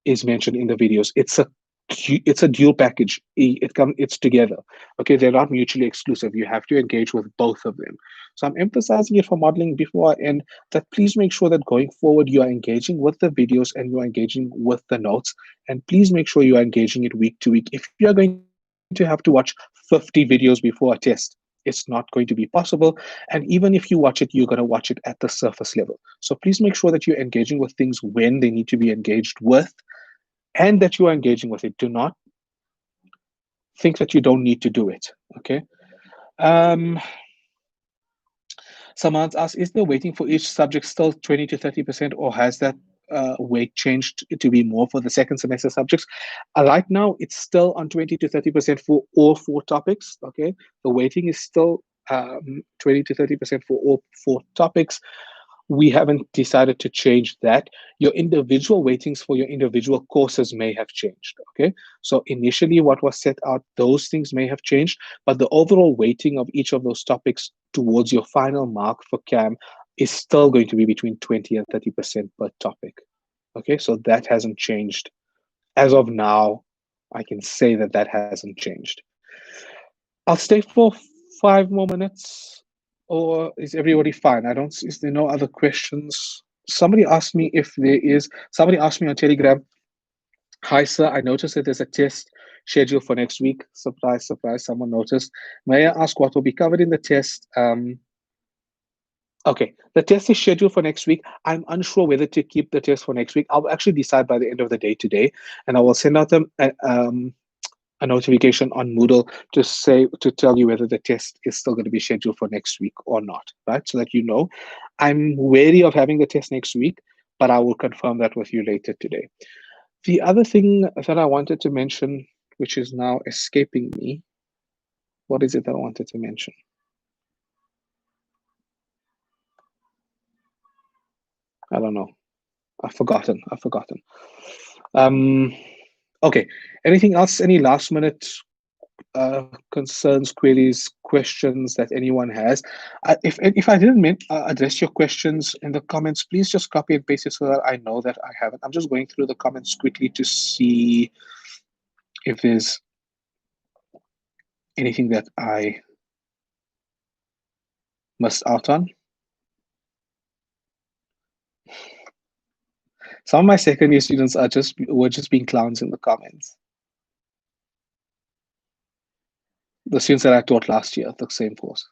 Speaker 1: is mentioned in the videos. It's a dual package. It's together. Okay, they're not mutually exclusive. You have to engage with both of them. So I'm emphasizing it for modeling before I end that please make sure that going forward you are engaging with the videos and you are engaging with the notes, and please make sure you are engaging it week to week. If you are going to have to watch 50 videos before a test, it's not going to be possible. And even if you watch it, you're going to watch it at the surface level. So please make sure that you're engaging with things when they need to be engaged with, and that you are engaging with it. Do not think that you don't need to do it. Okay. Um, Someone's asked, is the weighting for each subject still 20 to 30%, or has that weight changed to be more for the second semester subjects? Right now, it's still on 20 to 30% for all 4 topics. Okay. The weighting is still 20 to 30% for all 4 topics. We haven't decided to change that. Your individual weightings for your individual courses may have changed. Okay, so initially what was set out, those things may have changed, but the overall weighting of each of those topics towards your final mark for CAM is still going to be between 20 and 30% per topic. Okay, so that hasn't changed. As of now, I can say that that hasn't changed. I'll stay for 5 more minutes, or is everybody fine? Is there no other questions? Somebody asked me somebody asked me on Telegram, hi, sir, I noticed that there's a test scheduled for next week. Surprise, surprise, someone noticed. May I ask what will be covered in the test? Okay, the test is scheduled for next week. I'm unsure whether to keep the test for next week. I'll actually decide by the end of the day today, and I will send out a notification on Moodle to tell you whether the test is still going to be scheduled for next week or not, right? So that you know. I'm wary of having the test next week, but I will confirm that with you later today. The other thing that I wanted to mention, which is now escaping me, what is it that I wanted to mention? I don't know. I've forgotten. Okay. Anything else? Any last minute concerns, queries, questions that anyone has. If I didn't address your questions in the comments, please just copy and paste it so that I know that I haven't. I'm just going through the comments quickly to see if there's anything that I missed out on. Some of my second year students were just being clowns in the comments. The students that I taught last year, the same course.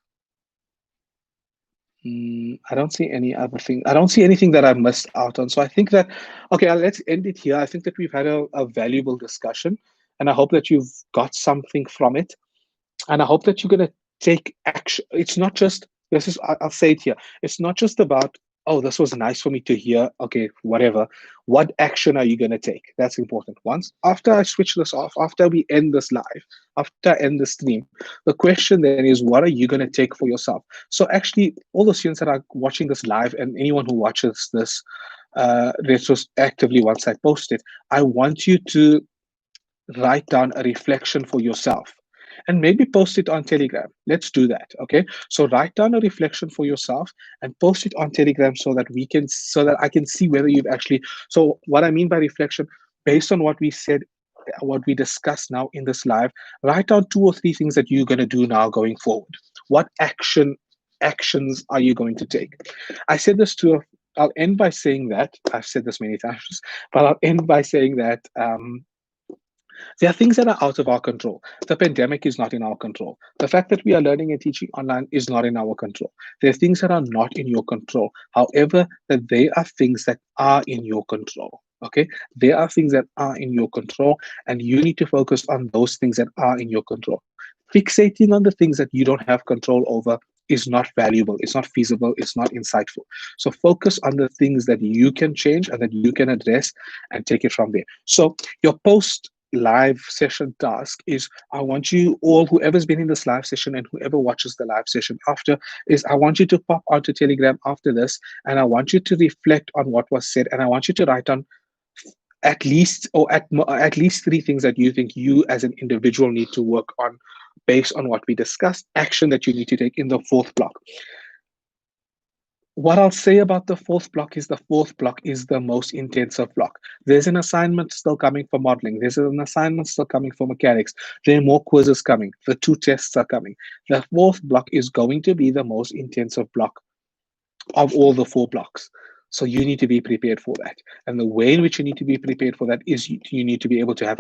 Speaker 1: I don't see any other thing. I don't see anything that I missed out on. So I think that, okay, let's end it here. I think that we've had a valuable discussion, and I hope that you've got something from it. And I hope that you're going to take action. It's not just, I'll say it here. It's not just about, oh, this was nice for me to hear. Okay, whatever. What action are you going to take? That's important. Once, after I switch this off, after we end this live, after I end the stream, the question then is, what are you going to take for yourself? So actually, all the students that are watching this live and anyone who watches this retroactively once I post it, I want you to write down a reflection for yourself and maybe post it on Telegram. Let's do that. Okay. So write down a reflection for yourself and post it on Telegram so that I can see whether you've actually. So what I mean by reflection, based on what we said, what we discussed now in this live, write down 2 or 3 things that you're going to do now going forward. What actions are you going to take? I said this I'll end by saying that, I've said this many times, but I'll end by saying that there are things that are out of our control. The pandemic is not in our control. The fact that we are learning and teaching online is not in our control. There are things that are not in your control. However, that they are things that are in your control. Okay, there are things that are in your control, and you need to focus on those things that are in your control. Fixating on the things that you don't have control over is not valuable, it's not feasible, it's not insightful. So focus on the things that you can change and that you can address and take it from there. So your post live session task is, I want you all, whoever's been in this live session and whoever watches the live session after, is I want you to pop onto Telegram after this, and I want you to reflect on what was said, and I want you to write down at least 3 things that you think you as an individual need to work on based on what we discussed, action that you need to take in the 4th block. What I'll say about the 4th block is the 4th block is the most intensive block. There's an assignment still coming for modeling. There's an assignment still coming for mechanics. There are more quizzes coming. The 2 tests are coming. The 4th block is going to be the most intensive block of all the 4 blocks. So you need to be prepared for that. And the way in which you need to be prepared for that is you need to be able to have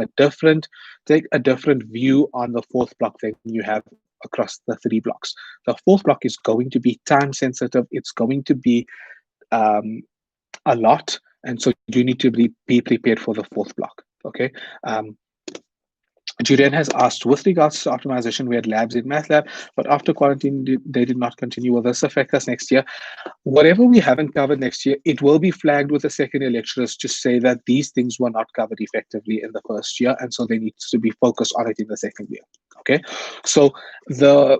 Speaker 1: take a different view on the 4th block than you have across the 3 blocks. The 4th block is going to be time sensitive. It's going to be a lot. And so you need to be prepared for the 4th block. Okay. Julian has asked, with regards to optimization, we had labs in Math Lab, but after quarantine, they did not continue. Will this affect us next year? Whatever we haven't covered next year, it will be flagged with the second year lecturers to say that these things were not covered effectively in the first year, and so they need to be focused on it in the second year. Okay, so the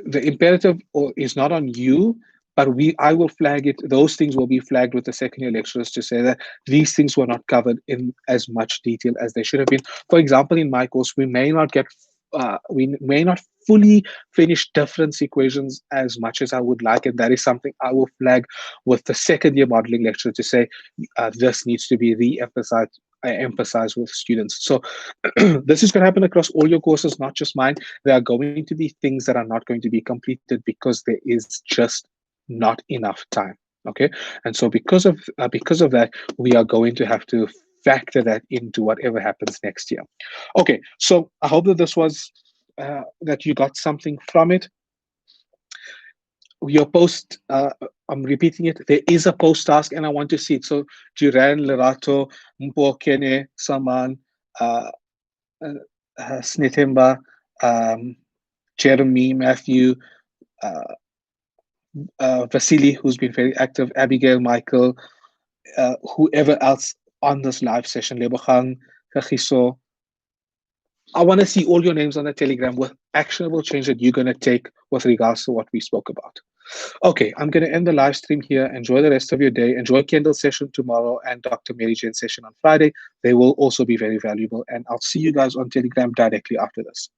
Speaker 1: imperative is not on you, but I will flag it. Those things will be flagged with the second year lecturers to say that these things were not covered in as much detail as they should have been. For example, in my course, we may not fully finish difference equations as much as I would like, and that is something I will flag with the second year modeling lecturer to say this needs to be emphasized with students. So this is going to happen across all your courses, not just mine. There are going to be things that are not going to be completed because there is just not enough time. Okay, and so because of that, we are going to have to factor that into whatever happens next year. Okay, so I hope that this was that you got something from it. Your post, I'm repeating it, there is a post task and I want to see it. So Duran, Lerato, Mpokene, Saman, Snitimba, Jeremy, Matthew, Vasily, who's been very active, Abigail, Michael, whoever else on this live session, Lebogang, Kagiso. I want to see all your names on the Telegram with actionable change that you're going to take with regards to what we spoke about. Okay, I'm going to end the live stream here. Enjoy the rest of your day. Enjoy Kendall's session tomorrow and Dr. Mary Jane's session on Friday. They will also be very valuable. And I'll see you guys on Telegram directly after this.